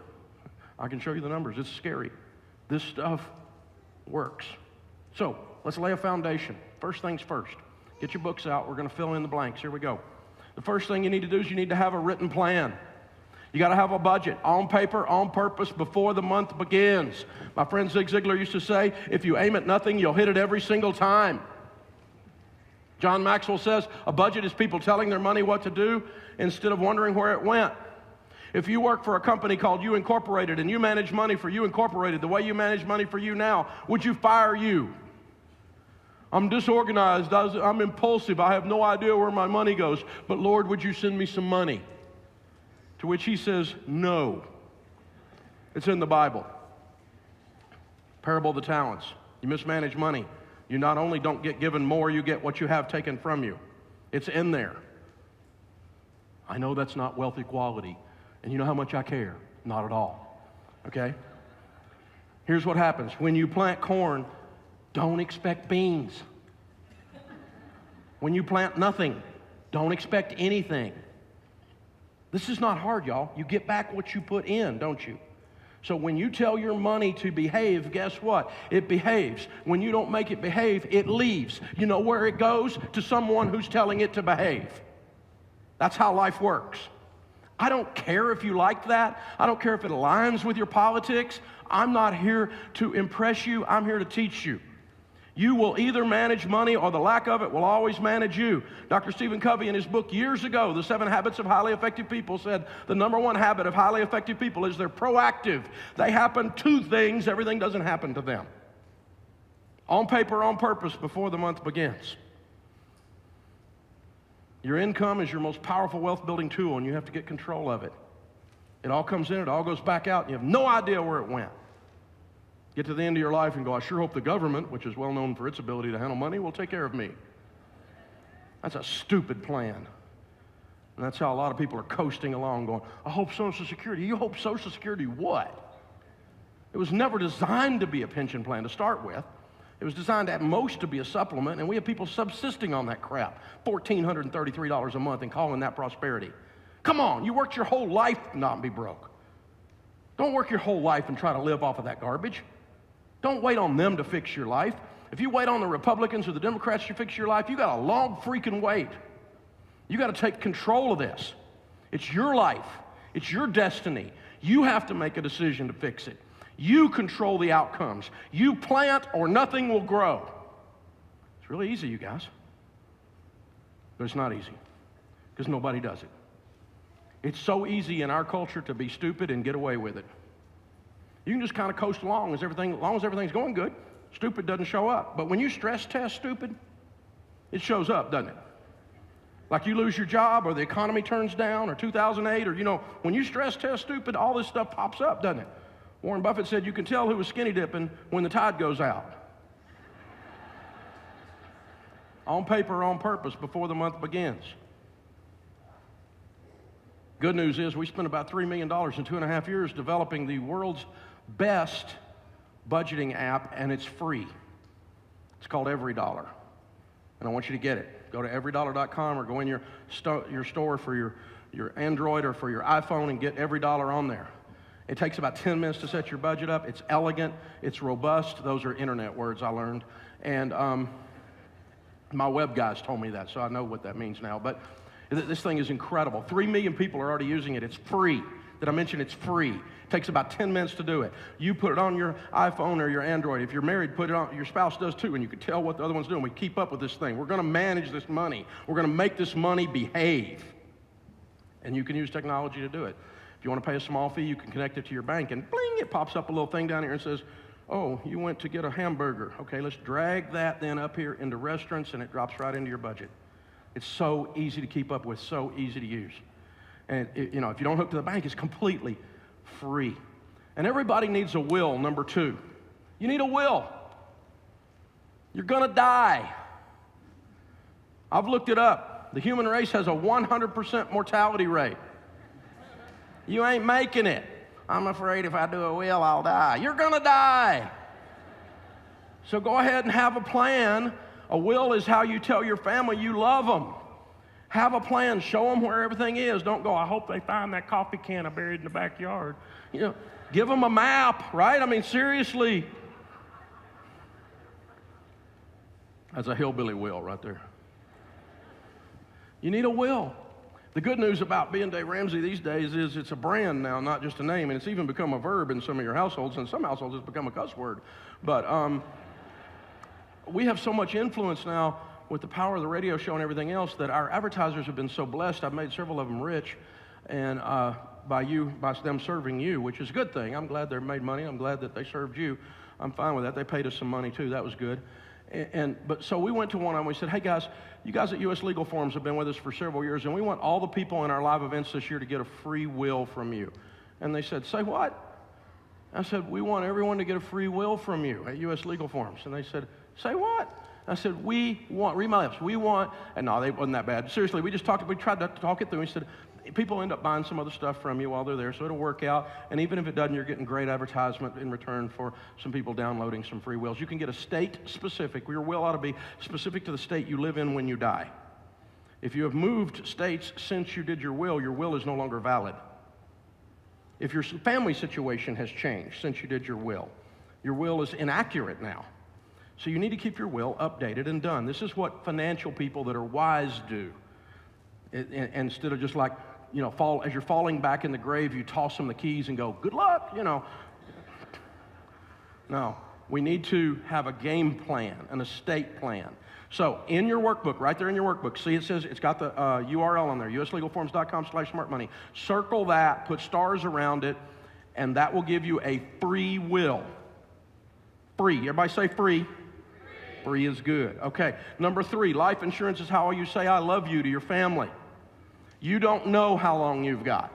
Speaker 4: I can show you the numbers. It's scary. This stuff works. So let's lay a foundation. First things first. Get your books out. We're going to fill in the blanks. Here we go. The first thing you need to do is you need to have a written plan. You got to have a budget on paper, on purpose, before the month begins. My friend Zig Ziglar used to say, if you aim at nothing, you'll hit it every single time. John Maxwell says, a budget is people telling their money what to do instead of wondering where it went. If you work for a company called You Incorporated and you manage money for You Incorporated the way you manage money for you now, would you fire you? I'm disorganized, I'm impulsive, I have no idea where my money goes, but Lord, would you send me some money? To which he says, no. It's in the Bible. Parable of the talents. You mismanage money. You not only don't get given more, you get what you have taken from you. It's in there. I know that's not wealth equality. And you know how much I care? Not at all. Okay? Here's what happens. When you plant corn, don't expect beans. When you plant nothing, don't expect anything. This is not hard, y'all. You get back what you put in, don't you? So when you tell your money to behave, guess what? It behaves. When you don't make it behave, it leaves. You know where it goes? To someone who's telling it to behave. That's how life works. I don't care if you like that. I don't care if it aligns with your politics. I'm not here to impress you. I'm here to teach you. You will either manage money or the lack of it will always manage you. Dr. Stephen Covey, in his book years ago, The 7 Habits of Highly Effective People, said the number one habit of highly effective people is they're proactive. They happen to things. Everything doesn't happen to them. On paper, on purpose, before the month begins. Your income is your most powerful wealth-building tool, and you have to get control of it. It all comes in, it all goes back out, and you have no idea where it went. Get to the end of your life and go, I sure hope the government, which is well known for its ability to handle money, will take care of me. That's a stupid plan. And that's how a lot of people are coasting along going, I hope Social Security. You hope Social Security what? It was never designed to be a pension plan to start with. It was designed at most to be a supplement, and we have people subsisting on that crap. $1,433 a month and calling that prosperity. Come on, you worked your whole life to not be broke. Don't work your whole life and try to live off of that garbage. Don't wait on them to fix your life. If you wait on the Republicans or the Democrats to fix your life, you got a long freaking wait. You got to take control of this. It's your life. It's your destiny. You have to make a decision to fix it. You control the outcomes. You plant or nothing will grow. It's really easy, you guys. But it's not easy because nobody does it. It's so easy in our culture to be stupid and get away with it. You can just kind of coast along as long as everything's going good. Stupid doesn't show up. But when you stress test stupid, it shows up, doesn't it? Like you lose your job or the economy turns down or 2008 or, when you stress test stupid, all this stuff pops up, doesn't it? Warren Buffett said you can tell who was skinny dipping when the tide goes out. On paper, on purpose, before the month begins. Good news is we spent about $3 million in 2.5 years developing the world's best budgeting app, and it's free. It's called EveryDollar, and I want you to get it. Go to EveryDollar.com or go in your store for your Android or for your iPhone and get EveryDollar on there. It takes about 10 minutes to set your budget up. It's elegant. It's robust. Those are internet words I learned, and my web guys told me that, so I know what that means now. But this thing is incredible. 3 million people are already using it. It's free. Did I mention it's free? It takes about 10 minutes to do it. You put it on your iPhone or your Android. If you're married, put it on. Your spouse does too, and you can tell what the other one's doing. We keep up with this thing. We're going to manage this money. We're going to make this money behave. And you can use technology to do it. If you want to pay a small fee, you can connect it to your bank, and bling, it pops up a little thing down here and says, oh, you went to get a hamburger. Okay, let's drag that then up here into restaurants, and it drops right into your budget. It's so easy to keep up with, so easy to use. And, if you don't hook to the bank, it's completely free. And everybody needs a will, number 2. You need a will. You're going to die. I've looked it up. The human race has a 100% mortality rate. You ain't making it. I'm afraid if I do a will, I'll die. You're going to die. So go ahead and have a plan. A will is how you tell your family you love them. Have a plan. Show them where everything is. Don't go, I hope they find that coffee can I buried in the backyard. Give them a map, right? I mean, seriously. That's a hillbilly will right there. You need a will. The good news about being Dave Ramsey these days is it's a brand now, not just a name, and it's even become a verb in some of your households, and some households it's become a cuss word. But we have so much influence now with the power of the radio show and everything else that our advertisers have been so blessed. I've made several of them rich, and by them serving you, which is a good thing. I'm glad they made money. I'm glad that they served you. I'm fine with that. They paid us some money too. That was good. But so we went to one and we said, hey guys, you guys at U.S. Legal Forums have been with us for several years, and we want all the people in our live events this year to get a free will from you. And they said, say what? I said, we want everyone to get a free will from you at U.S. Legal Forums. And they said, say what? I said, we want, read my lips, we want, and no, they wasn't that bad. Seriously, we tried to talk it through. We said, people end up buying some other stuff from you while they're there, so it'll work out. And even if it doesn't, you're getting great advertisement in return for some people downloading some free wills. You can get a state-specific. Your will ought to be specific to the state you live in when you die. If you have moved states since you did your will is no longer valid. If your family situation has changed since you did your will is inaccurate now. So you need to keep your will updated and done. This is what financial people that are wise do. Instead of just like, as you're falling back in the grave, you toss them the keys and go, good luck, No, we need to have a game plan, an estate plan. So in your workbook, right there in your workbook, see it says, it's got the URL on there, uslegalforums.com/smartmoney. Circle that, put stars around it, and that will give you a free will. Free, everybody say free. Free is good. Okay, number 3, life insurance is how you say I love you to your family. You don't know how long you've got.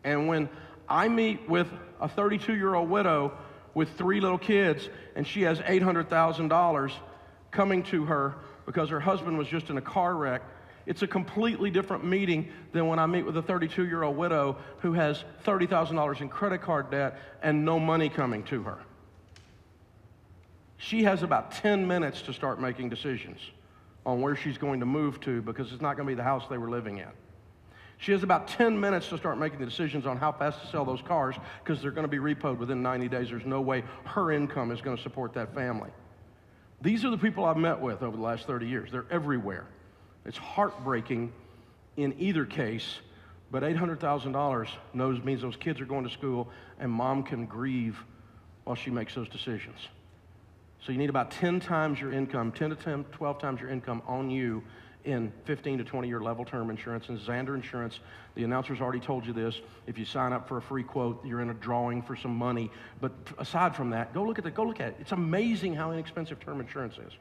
Speaker 4: And when I meet with a 32-year-old widow with 3 little kids, and she has $800,000 coming to her because her husband was just in a car wreck, it's a completely different meeting than when I meet with a 32-year-old widow who has $30,000 in credit card debt and no money coming to her. She has about 10 minutes to start making decisions on where she's going to move to because it's not going to be the house they were living in. She has about 10 minutes to start making the decisions on how fast to sell those cars because they're going to be repoed within 90 days. There's no way her income is going to support that family. These are the people I've met with over the last 30 years. They're everywhere. It's heartbreaking in either case, but $800,000 means those kids are going to school and mom can grieve while she makes those decisions. So you need about 10 times your income, 10 to 12 times your income on you in 15 to 20-year level term insurance. And Zander Insurance, the announcer's already told you this. If you sign up for a free quote, you're in a drawing for some money. But aside from that, go look at it. It's amazing how inexpensive term insurance is.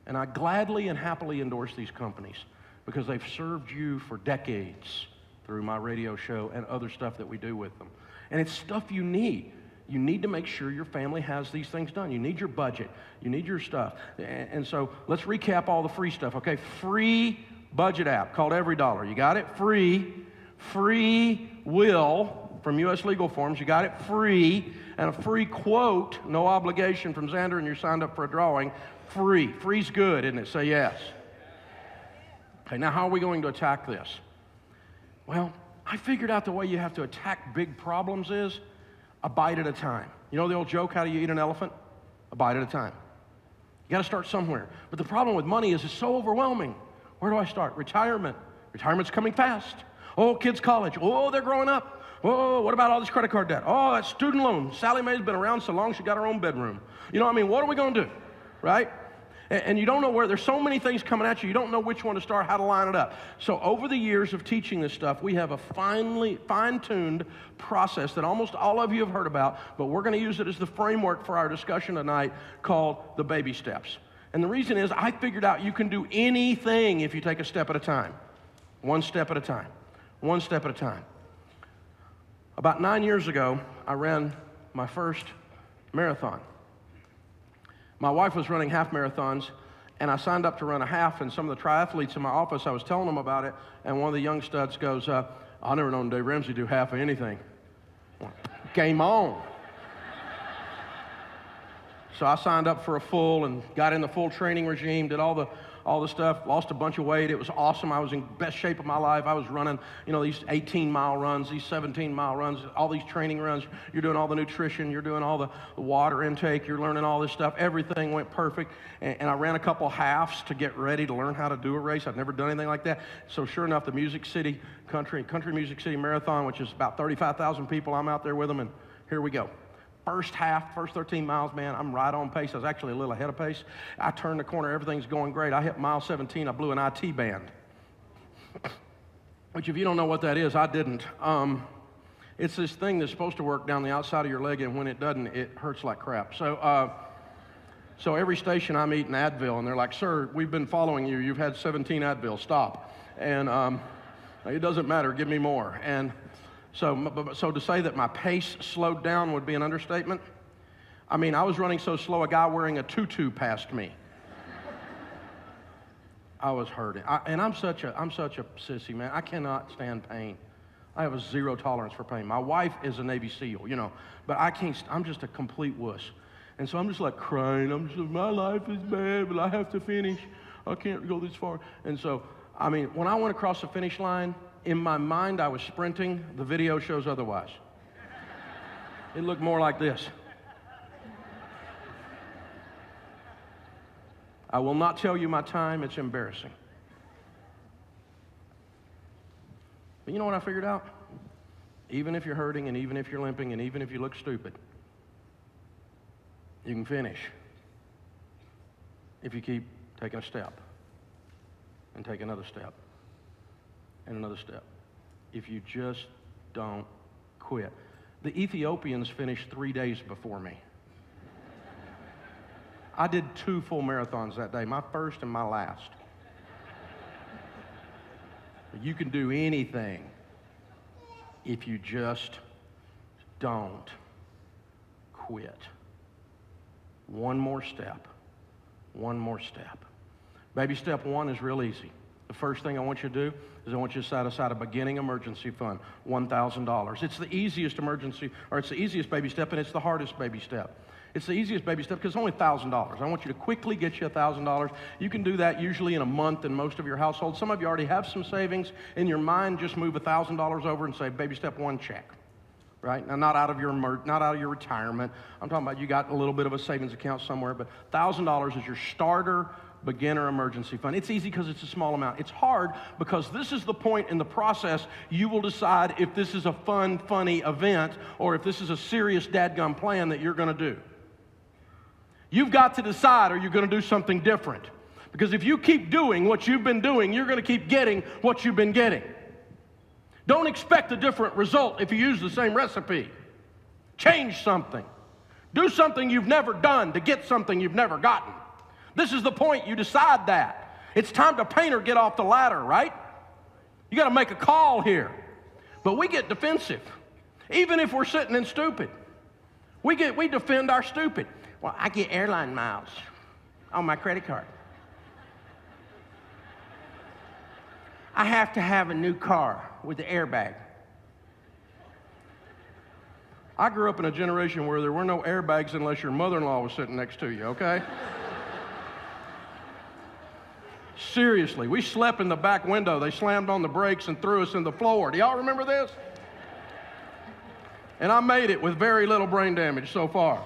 Speaker 4: And I gladly and happily endorse these companies because they've served you for decades through my radio show and other stuff that we do with them. And it's stuff you need. You need to make sure your family has these things done. You need your budget. You need your stuff. And so let's recap all the free stuff, okay? Free budget app called Every Dollar. You got it? Free. Free will from U.S. Legal Forms. You got it? Free. And a free quote, no obligation from Zander, and you're signed up for a drawing. Free. Free's good, isn't it? Say yes. Okay, now how are we going to attack this? Well, I figured out the way you have to attack big problems is a bite at a time. You know the old joke, how do you eat an elephant? A bite at a time. You got to start somewhere. But the problem with money is it's so overwhelming. Where do I start? Retirement. Retirement's coming fast. Oh, kids' college. Oh, they're growing up. Oh, what about all this credit card debt? Oh, that student loan. Sally Mae's been around so long she got her own bedroom. What are we going to do? Right? And you don't know where, there's so many things coming at you, you don't know which one to start, how to line it up. So over the years of teaching this stuff, we have a fine-tuned process that almost all of you have heard about, but we're going to use it as the framework for our discussion tonight called the baby steps. And the reason is I figured out you can do anything if you take a step at a time. One step at a time. One step at a time. About 9 years ago, I ran my first marathon. My wife was running half marathons, and I signed up to run a half, and some of the triathletes in my office, I was telling them about it, and one of the young studs goes, I never known Dave Ramsey do half of anything. Game on. So I signed up for a full and got in the full training regime, did all all the stuff, lost a bunch of weight. It was awesome. I was in best shape of my life. I was running, these 18-mile runs, these 17-mile runs, all these training runs. You're doing all the nutrition. You're doing all the water intake. You're learning all this stuff. Everything went perfect. And I ran a couple halves to get ready to learn how to do a race. I've never done anything like that. So sure enough, the Country Music City Marathon, which is about 35,000 people, I'm out there with them, and here we go. First 13 miles, man, I'm right on pace. I was actually a little ahead of pace. I turned the corner, everything's going great. I hit mile 17, I blew an IT band. Which if you don't know what that is, I didn't. It's this thing that's supposed to work down the outside of your leg, and when it doesn't, it hurts like crap. So every station I'm eating Advil, and they're like, sir, we've been following you. You've had 17 Advil, stop. And it doesn't matter, give me more. And so to say that my pace slowed down would be an understatement. I mean, I was running so slow, a guy wearing a tutu passed me. I was hurting. And I'm such a sissy, man. I cannot stand pain. I have a zero tolerance for pain. My wife is a Navy SEAL, but I can't, I'm just a complete wuss. And so I'm just like crying. I'm just like, my life is bad, but I have to finish. I can't go this far. And so, I mean, when I went across the finish line, in my mind, I was sprinting. The video shows otherwise. It looked more like this. I will not tell you my time. It's embarrassing. But you know what I figured out? Even if you're hurting, and even if you're limping, and even if you look stupid, you can finish if you keep taking a step and take another step and another step. If you just don't quit. The Ethiopians finished 3 days before me. I did 2 full marathons that day, my first and my last. You can do anything if you just don't quit. One more step. One more step. Baby step 1 is real easy. The first thing I want you to do is I want you to set aside a beginning emergency fund, $1,000. It's the easiest it's the easiest baby step, and it's the hardest baby step. It's the easiest baby step because it's only $1,000. I want you to quickly get you $1,000. You can do that usually in a month in most of your households. Some of you already have some savings. In your mind, just move $1,000 over and say, baby step 1 check. Right? Now, not out of your retirement. I'm talking about you got a little bit of a savings account somewhere, but $1,000 is your starter beginner emergency fund. It's easy because it's a small amount. It's hard because this is the point in the process you will decide if this is a fun, funny event or if this is a serious dadgum plan that you're going to do. You've got to decide, are you going to do something different? Because if you keep doing what you've been doing, you're going to keep getting what you've been getting. Don't expect a different result if you use the same recipe. Change something. Do something you've never done to get something you've never gotten. This is the point you decide that. It's time to paint or get off the ladder, right? You got to make a call here. But we get defensive. Even if we're sitting in stupid. We defend our stupid. Well, I get airline miles on my credit card. I have to have a new car with the airbag. I grew up in a generation where there were no airbags unless your mother-in-law was sitting next to you, okay? Seriously, we slept in the back window. They slammed on the brakes and threw us in the floor. Do y'all remember this? And I made it with very little brain damage so far.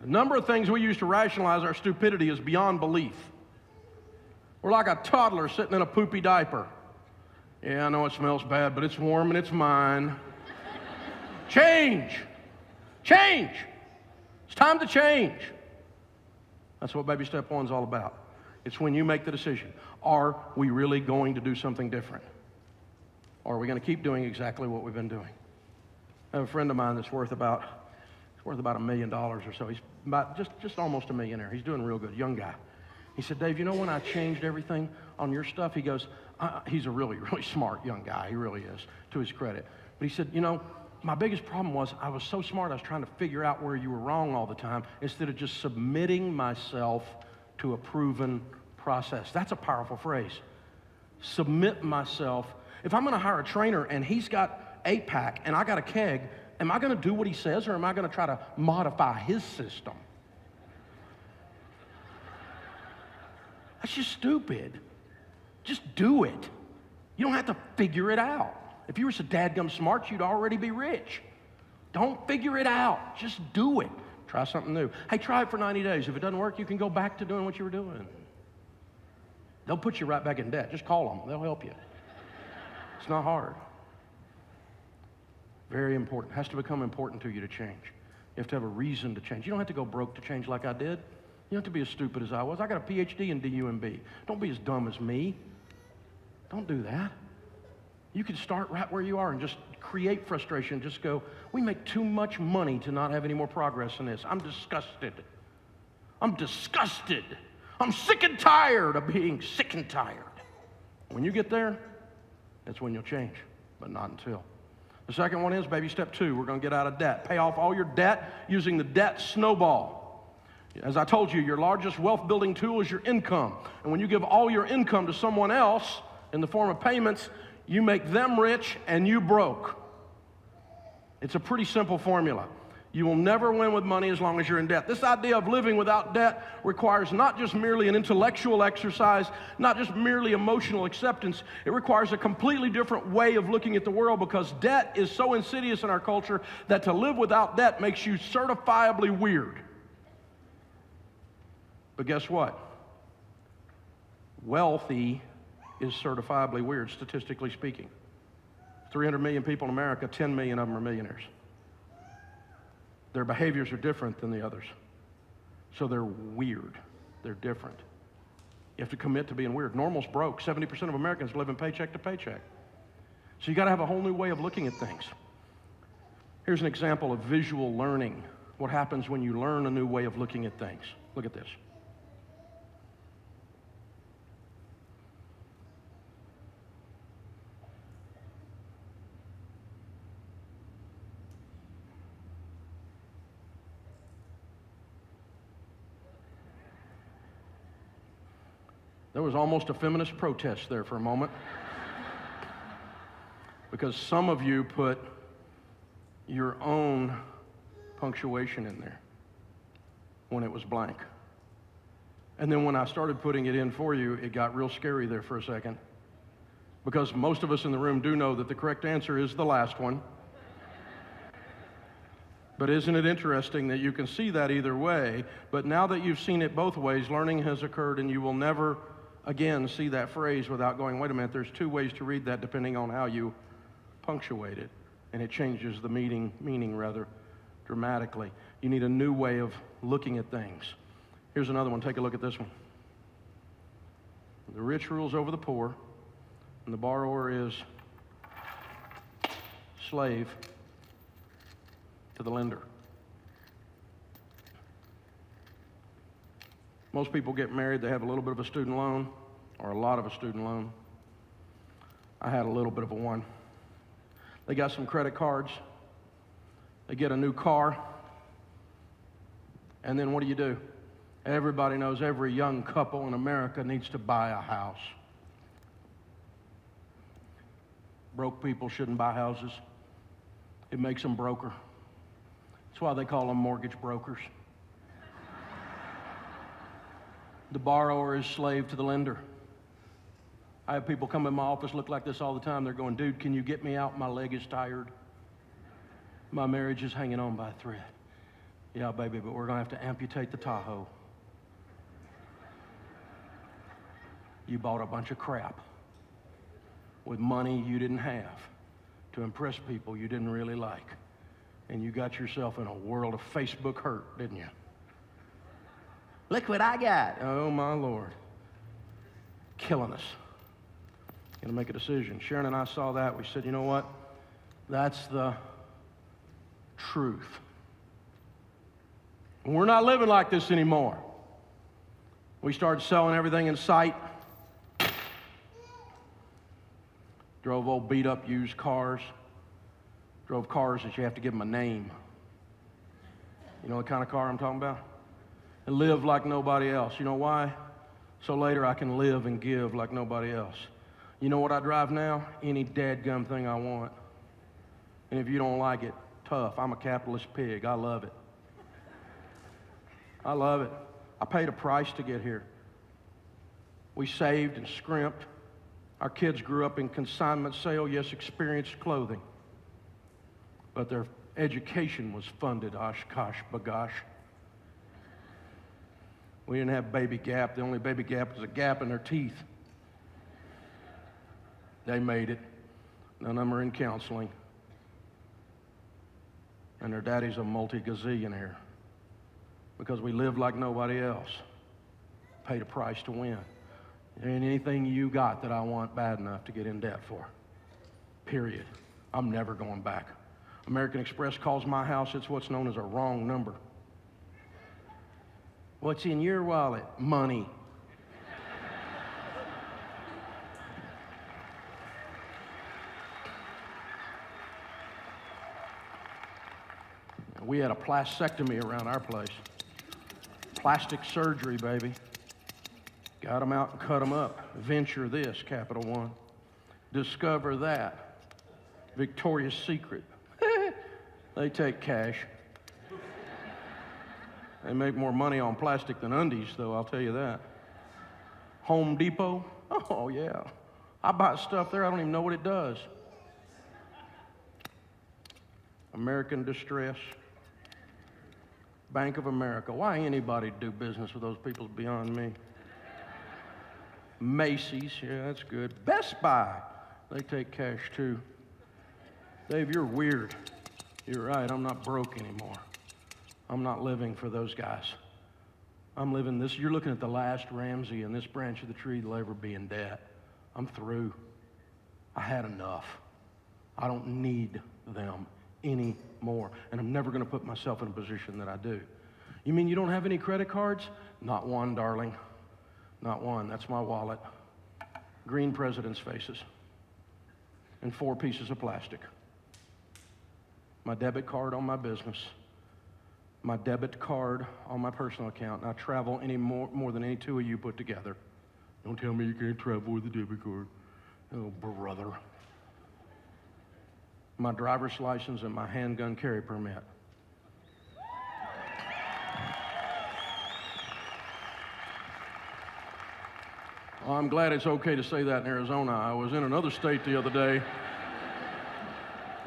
Speaker 4: The number of things we use to rationalize our stupidity is beyond belief. We're like a toddler sitting in a poopy diaper. Yeah, I know it smells bad, but it's warm and it's mine. Change. Change. It's time to change. That's what baby step 1 is all about. It's when you make the decision. Are we really going to do something different? Or are we going to keep doing exactly what we've been doing? I have a friend of mine that's worth about $1 million or so. He's about just almost a millionaire. He's doing real good, young guy. He said, Dave, you know when I changed everything on your stuff? He goes, he's a really, really smart young guy. He really is, to his credit. But he said, my biggest problem was I was so smart, I was trying to figure out where you were wrong all the time instead of just submitting myself to a proven process. That's a powerful phrase. Submit myself. If I'm going to hire a trainer and he's got 8-pack and I got a keg, am I going to do what he says or am I going to try to modify his system? That's just stupid. Just do it. You don't have to figure it out. If you were so dadgum smart, you'd already be rich. Don't figure it out. Just do it. Try something new. Hey, try it for 90 days. If it doesn't work, you can go back to doing what you were doing. They'll put you right back in debt. Just call them. They'll help you. It's not hard. Very important. It has to become important to you to change. You have to have a reason to change. You don't have to go broke to change like I did. You don't have to be as stupid as I was. I got a PhD in DUMB. Don't be as dumb as me. Don't do that. You can start right where you are and just create frustration. Just go, we make too much money to not have any more progress in this. I'm disgusted. I'm disgusted. I'm sick and tired of being sick and tired. When you get there, that's when you'll change, but not until. The second one is baby step 2. We're going to get out of debt. Pay off all your debt using the debt snowball. As I told you, your largest wealth building tool is your income. And when you give all your income to someone else in the form of payments, you make them rich and you broke. It's a pretty simple formula. You will never win with money as long as you're in debt. This idea of living without debt requires not just merely an intellectual exercise, not just merely emotional acceptance. It requires a completely different way of looking at the world, because debt is so insidious in our culture that to live without debt makes you certifiably weird. But guess what? Wealthy is certifiably weird, statistically speaking. 300 million people in America, 10 million of them are millionaires. Their behaviors are different than the others. So they're weird. They're different. You have to commit to being weird. Normal's broke. 70% of Americans live in paycheck to paycheck. So you got to have a whole new way of looking at things. Here's an example of visual learning. What happens when you learn a new way of looking at things. Look at this. There was almost a feminist protest there for a moment because some of you put your own punctuation in there when it was blank. And then when I started putting it in for you, it got real scary there for a second, because most of us in the room do know that the correct answer is the last one. But isn't it interesting that you can see that either way, but now that you've seen it both ways, learning has occurred, and you will never again see that phrase without going, wait a minute, there's two ways to read that depending on how you punctuate it, and it changes the meaning rather dramatically. You need a new way of looking at things. Here's another one. Take a look at this one. The rich rules over the poor, and the borrower is slave to the lender. Most people get married, they have a little bit of a student loan, or a lot of a student loan. I had a little bit of a one. They got some credit cards, they get a new car, and then what do? Everybody knows every young couple in America needs to buy a house. Broke people shouldn't buy houses. It makes them broker. That's why they call them mortgage brokers. The borrower is slave to the lender. I have people come in my office look like this all the time. They're going, dude, can you get me out? My leg is tired. My marriage is hanging on by a thread. Yeah, baby, but we're going to have to amputate the Tahoe. You bought a bunch of crap with money you didn't have to impress people you didn't really like. And you got yourself in a world of Facebook hurt, didn't you? Look what I got. Oh, my Lord. Killing us. Going to make a decision. Sharon and I saw that. We said, you know what? That's the truth. We're not living like this anymore. We started selling everything in sight. Drove old beat-up used cars. Drove cars that you have to give them a name. You know the kind of car I'm talking about? And live like nobody else. You know why? So later I can live and give like nobody else. You know what I drive now? Any dadgum thing I want. And if you don't like it, tough. I'm a capitalist pig. I love it. I love it. I paid a price to get here.
Speaker 13: We saved and scrimped. Our kids grew up in consignment sale, yes, experienced clothing. But their education was funded, oshkosh bagosh. We didn't have baby gap. The only baby gap was a gap in their teeth. They made it. None of them are in counseling. And their daddy's a multi-gazillionaire because we lived like nobody else. Paid a price to win. There ain't anything you got that I want bad enough to get in debt for. Period. I'm never going back. American Express calls my house, it's what's known as a wrong number. What's in your wallet? Money. We had a plastectomy around our place. Plastic surgery, baby. Got them out and cut them up. Venture this, Capital One. Discover that. Victoria's Secret. They take cash. They make more money on plastic than undies, though, I'll tell you that. Home Depot? Oh, yeah. I buy stuff there, I don't even know what it does. American Distress. Bank of America. Why anybody do business with those people is beyond me. Macy's, yeah, that's good. Best Buy, they take cash too. Dave, you're weird. You're right, I'm not broke anymore. I'm not living for those guys. I'm living this, you're looking at the last Ramsey in this branch of the tree that'll ever be in debt. I'm through. I had enough. I don't need them anymore. And I'm never gonna put myself in a position that I do. You mean you don't have any credit cards? Not one, darling. Not one. That's my wallet. Green president's faces. And 4 pieces of plastic. My debit card on my business. My debit card on my personal account. And I travel more than any 2 of you put together. Don't tell me you can't travel with a debit card. Oh, brother. My driver's license and my handgun carry permit. Well, I'm glad it's okay to say that in Arizona. I was in another state the other day,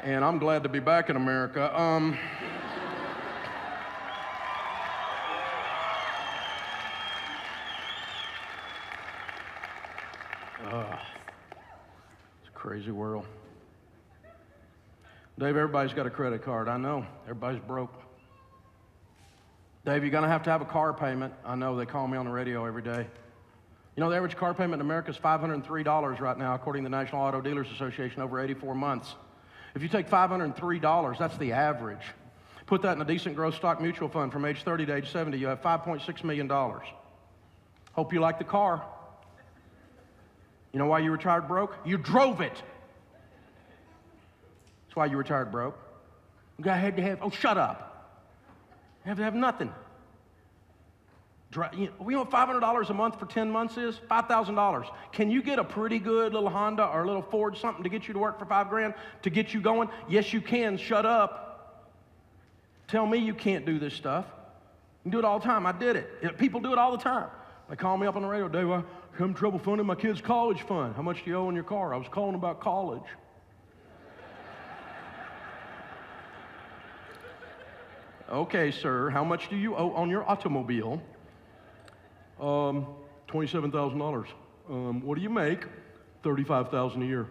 Speaker 13: and I'm glad to be back in America. It's a crazy world. Dave, everybody's got a credit card. I know. Everybody's broke. Dave, you're going to have a car payment. I know. They call me on the radio every day. You know, the average car payment in America is $503 right now, according to the National Auto Dealers Association, over 84 months. If you take $503, that's the average. Put that in a decent growth stock mutual fund from age 30 to age 70, you have $5.6 million. Hope you like the car. You know why you retired broke? You drove it. That's why you retired broke. You had to have, oh, shut up. You have to have nothing. You know what $500 a month for 10 months is? $5,000. Can you get a pretty good little Honda or a little Ford, something to get you to work for $5,000 to get you going? Yes, you can. Shut up. Tell me you can't do this stuff. You do it all the time. I did it. People do it all the time. They call me up on the radio, Dave, I'm having trouble funding my kid's college fund. How much do you owe on your car? I was calling about college. Okay, sir, how much do you owe on your automobile? $27,000. What do you make? $35,000 a year.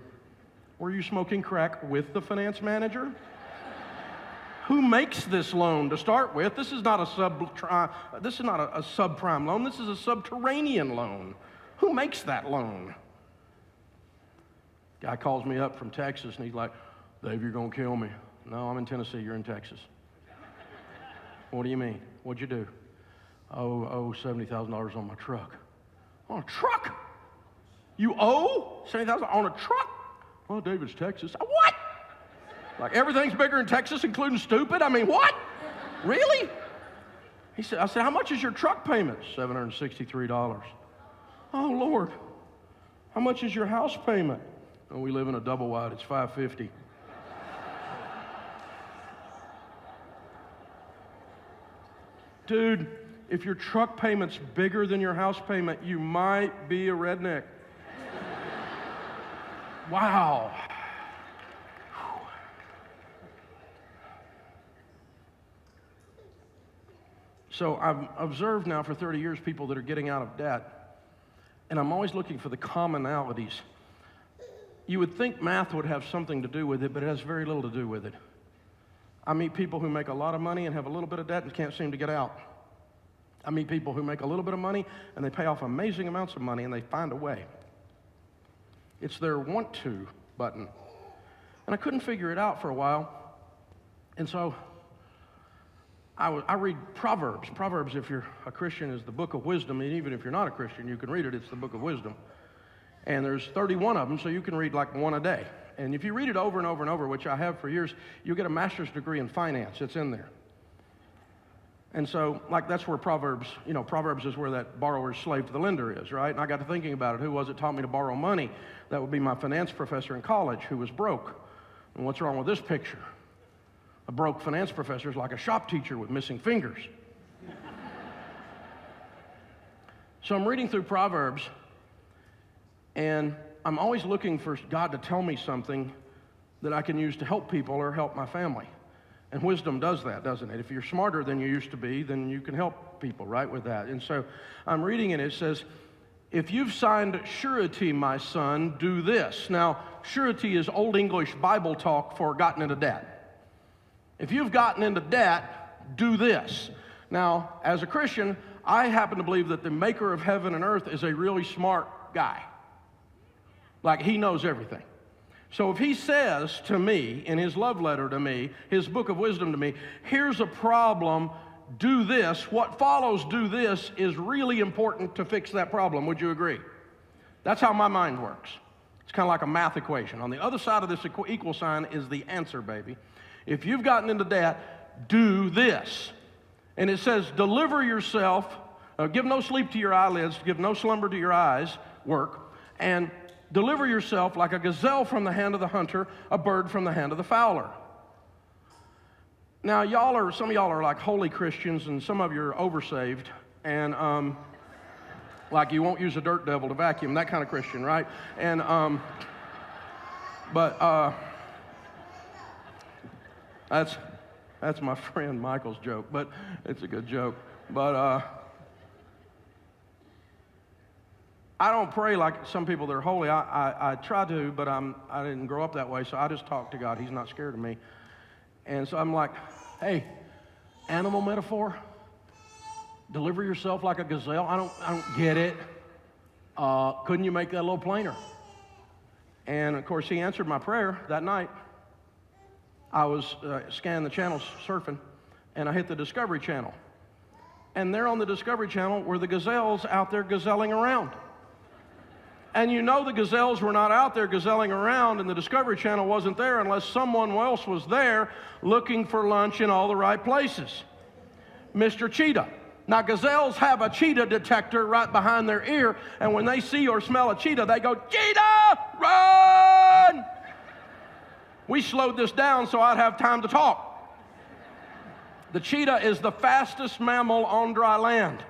Speaker 13: Were you smoking crack with the finance manager? Who makes this loan to start with? This is not a subprime loan. This is a subterranean loan. Who makes that loan? Guy calls me up from Texas and he's like, Dave, you're gonna kill me. No, I'm in Tennessee, you're in Texas. What do you mean? What'd you do? Oh, $70,000 on my truck. On a truck? You owe $70,000 on a truck? Well, Dave, it's Texas. What? Like everything's bigger in Texas, including stupid? I mean, what? Really? I said, how much is your truck payment? $763. Oh, Lord. How much is your house payment? Oh, we live in a double wide. It's $550. Dude, if your truck payment's bigger than your house payment, you might be a redneck. Wow. So I've observed now for 30 years people that are getting out of debt, and I'm always looking for the commonalities. You would think math would have something to do with it, but it has very little to do with it. I meet people who make a lot of money and have a little bit of debt and can't seem to get out. I meet people who make a little bit of money and they pay off amazing amounts of money and they find a way. It's their want to button. And I couldn't figure it out for a while. And so I read Proverbs. Proverbs, if you're a Christian, is the book of wisdom. And even if you're not a Christian, you can read it. It's the book of wisdom. And there's 31 of them, so you can read like one a day. And if you read it over and over and over, which I have for years, you'll get a master's degree in finance. It's in there. And so, like, that's where Proverbs is where that borrower's slave to the lender is, right? And I got to thinking about it. Who was it taught me to borrow money? That would be my finance professor in college who was broke. And what's wrong with this picture? A broke finance professor is like a shop teacher with missing fingers. So I'm reading through Proverbs, and I'm always looking for God to tell me something that I can use to help people or help my family. And wisdom does that, doesn't it? If you're smarter than you used to be, then you can help people, right, with that. And so I'm reading it says, if you've signed surety, my son, do this. Now, surety is Old English Bible talk for gotten into debt. If you've gotten into debt, do this. Now, as a Christian, I happen to believe that the maker of heaven and earth is a really smart guy. Like, he knows everything. So if he says to me, in his love letter to me, his book of wisdom to me, here's a problem, do this, what follows do this is really important to fix that problem. Would you agree? That's how my mind works. It's kind of like a math equation. On the other side of this equal sign is the answer, baby. If you've gotten into debt, do this. And it says, deliver yourself, give no sleep to your eyelids, give no slumber to your eyes, work, and deliver yourself like a gazelle from the hand of the hunter, a bird from the hand of the fowler. Now, some of y'all are like holy Christians, and some of you are oversaved, and like you won't use a dirt devil to vacuum, that kind of Christian, right? And that's my friend Michael's joke, but it's a good joke. But I don't pray like some people that are holy. I try to, but I didn't grow up that way, so I just talk to God. He's not scared of me. And so I'm like, hey, animal metaphor? Deliver yourself like a gazelle? I don't get it. Couldn't you make that a little plainer? And of course, he answered my prayer that night. I was scanning the channels, surfing, and I hit the Discovery Channel. And there on the Discovery Channel were the gazelles out there gazelling around. And you know the gazelles were not out there gazelling around, and the Discovery Channel wasn't there unless someone else was there looking for lunch in all the right places. Mr. Cheetah. Now, gazelles have a cheetah detector right behind their ear, and when they see or smell a cheetah, they go, cheetah, run! We slowed this down so I'd have time to talk. The cheetah is the fastest mammal on dry land.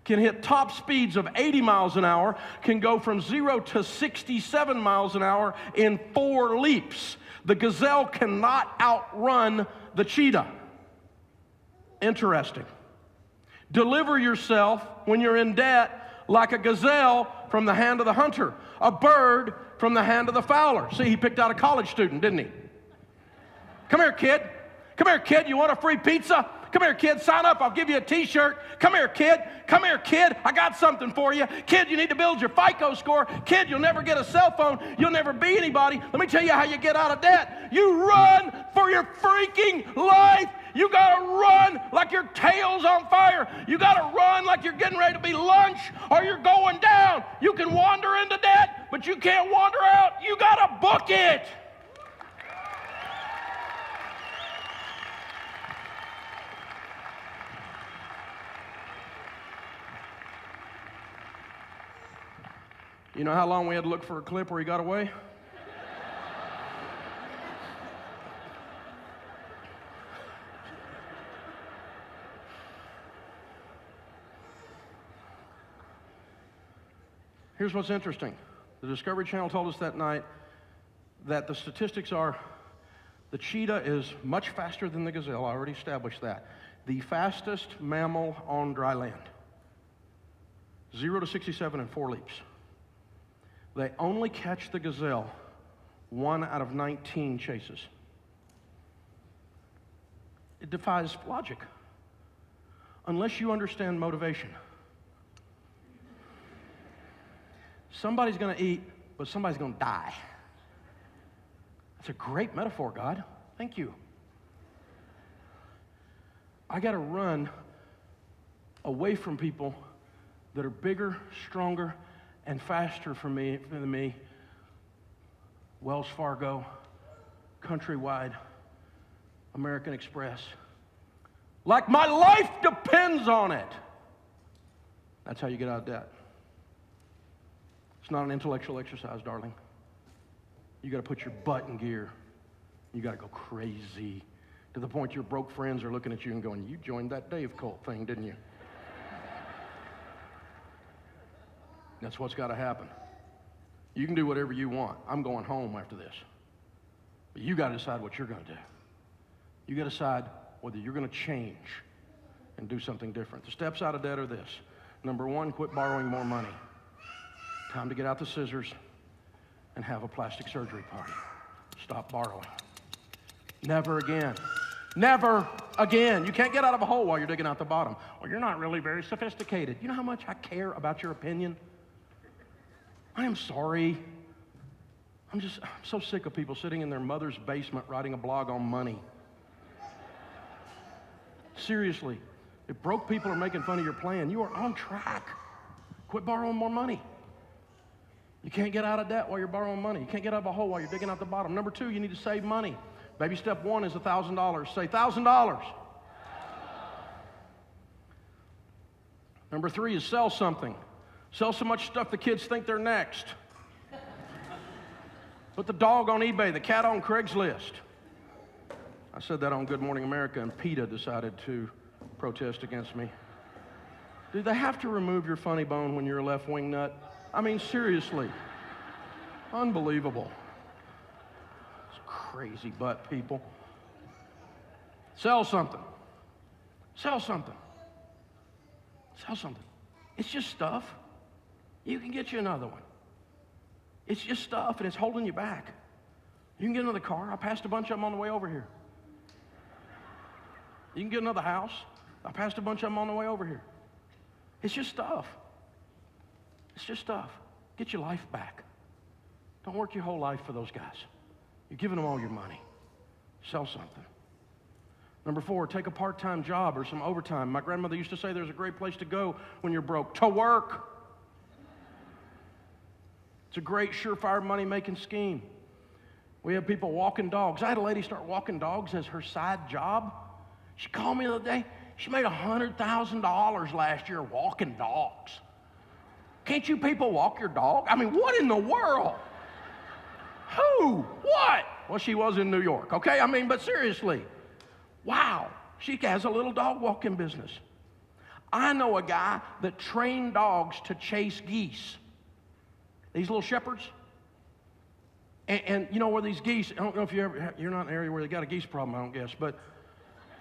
Speaker 13: Can hit top speeds of 80 miles an hour, can go from 0 to 67 miles an hour in 4 leaps. The gazelle cannot outrun the cheetah. Interesting. Deliver yourself when you're in debt like a gazelle from the hand of the hunter, a bird from the hand of the fowler. See, he picked out a college student, didn't he? Come here, kid. Come here, kid. You want a free pizza? Come here, kid. Sign up. I'll give you a t-shirt. Come here, kid. Come here, kid. I got something for you. Kid, you need to build your FICO score. Kid, you'll never get a cell phone. You'll never be anybody. Let me tell you how you get out of debt. You run for your freaking life. You got to run like your tail's on fire. You got to run like you're getting ready to be lunch or you're going down. You can wander into debt, but you can't wander out. You got to book it. You know how long we had to look for a clip where he got away? Here's what's interesting. The Discovery Channel told us that night that the statistics are the cheetah is much faster than the gazelle. I already established that. The fastest mammal on dry land. 0 to 67 in 4 leaps. They only catch the gazelle 1 out of 19 chases. It defies logic. Unless you understand motivation. Somebody's going to eat, but somebody's going to die. That's a great metaphor, God. Thank you. I got to run away from people that are bigger, stronger, and faster than me. Wells Fargo, Countrywide, American Express. Like my life depends on it. That's how you get out of debt. It's not an intellectual exercise, darling. You got to put your butt in gear. You got to go crazy to the point your broke friends are looking at you and going, you joined that Dave cult thing, didn't you? That's what's got to happen. You can do whatever you want. I'm going home after this. But you got to decide what you're going to do. You got to decide whether you're going to change and do something different. The steps out of debt are this. Number 1, quit borrowing more money. Time to get out the scissors and have a plastic surgery party. Stop borrowing. Never again. Never again. You can't get out of a hole while you're digging out the bottom. Well, you're not really very sophisticated. You know how much I care about your opinion? I am sorry. I'm so sick of people sitting in their mother's basement writing a blog on money. Seriously, if broke people are making fun of your plan, you are on track. Quit borrowing more money. You can't get out of debt while you're borrowing money. You can't get out of a hole while you're digging out the bottom. Number 2, you need to save money. Baby step 1 is $1,000. Say $1,000. Number 3 is sell something. Sell so much stuff the kids think they're next. Put the dog on eBay, the cat on Craigslist. I said that on Good Morning America, and PETA decided to protest against me. Do they have to remove your funny bone when you're a left-wing nut? I mean, seriously. Unbelievable. It's crazy butt people. Sell something. Sell something. Sell something. It's just stuff. You can get you another one. It's just stuff, and it's holding you back. You can get another car. I passed a bunch of them on the way over here. You can get another house. I passed a bunch of them on the way over here. It's just stuff. It's just stuff. Get your life back. Don't work your whole life for those guys. You're giving them all your money. Sell something. Number 4, take a part-time job or some overtime. My grandmother used to say there's a great place to go when you're broke. To work. It's a great, surefire money-making scheme. We have people walking dogs. I had a lady start walking dogs as her side job. She called me the other day. She made $100,000 last year walking dogs. Can't you people walk your dog? I mean, what in the world? Who? What? Well, she was in New York, okay? I mean, but seriously. Wow. She has a little dog walking business. I know a guy that trained dogs to chase geese. These little shepherds. And you know where these geese, I don't know if you're not in an area where they got a geese problem, I don't guess, but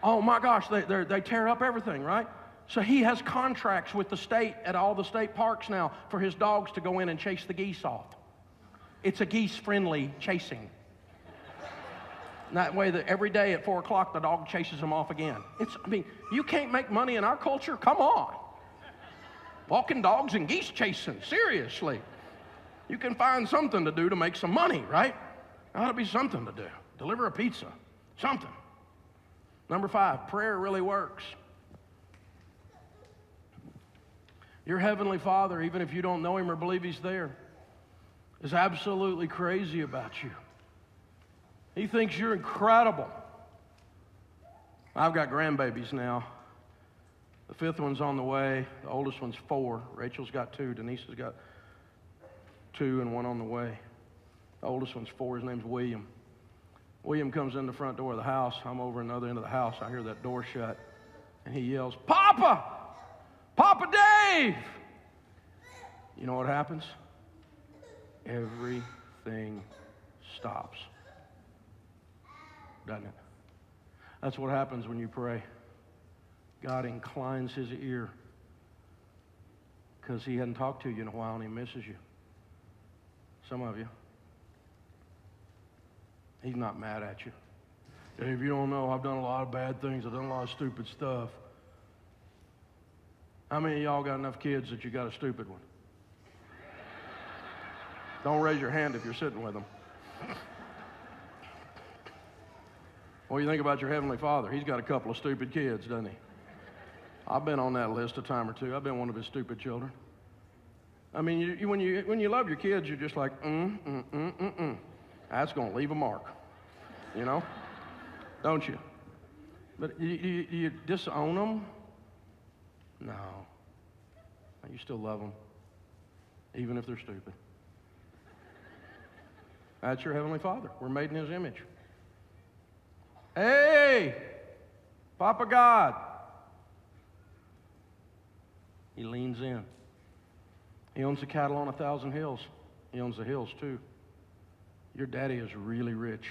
Speaker 13: oh my gosh, they tear up everything, right? So he has contracts with the state at all the state parks now for his dogs to go in and chase the geese off. It's a geese-friendly chasing. And that way, that every day at 4 o'clock, the dog chases them off again. I mean, you can't make money in our culture? Come on. Walking dogs and geese chasing, seriously. You can find something to do to make some money, right? There ought to be something to do. Deliver a pizza, something. Number 5, prayer really works. Your Heavenly Father, even if you don't know Him or believe He's there, is absolutely crazy about you. He thinks you're incredible. I've got grandbabies now. The 5th one's on the way. The oldest one's 4. Rachel's got 2. Denise has got 2 and 1 on the way. The oldest one's 4. His name's William. William comes in the front door of the house. I'm over in the other end of the house. I hear that door shut. And he yells, "Papa! Papa Dave!" You know what happens? everything stops. Doesn't it? That's what happens when you pray. God inclines his ear because he hadn't talked to you in a while and he misses you. Some of you. He's not mad at you. If you don't know, I've done a lot of bad things. I've done a lot of stupid stuff. How many of y'all got enough kids that you got a stupid one? Don't raise your hand if you're sitting with them. What do you think about your Heavenly Father? He's got a couple of stupid kids, doesn't he? I've been on that list a time or two. I've been one of his stupid children. I mean, when you love your kids, you're just like, That's going to leave a mark, you know? Don't you? But you disown them? No. You still love them, even if they're stupid. That's your Heavenly Father. We're made in his image. Hey, Papa God. He leans in. He owns the cattle on 1,000 hills. He owns the hills too. Your daddy is really rich.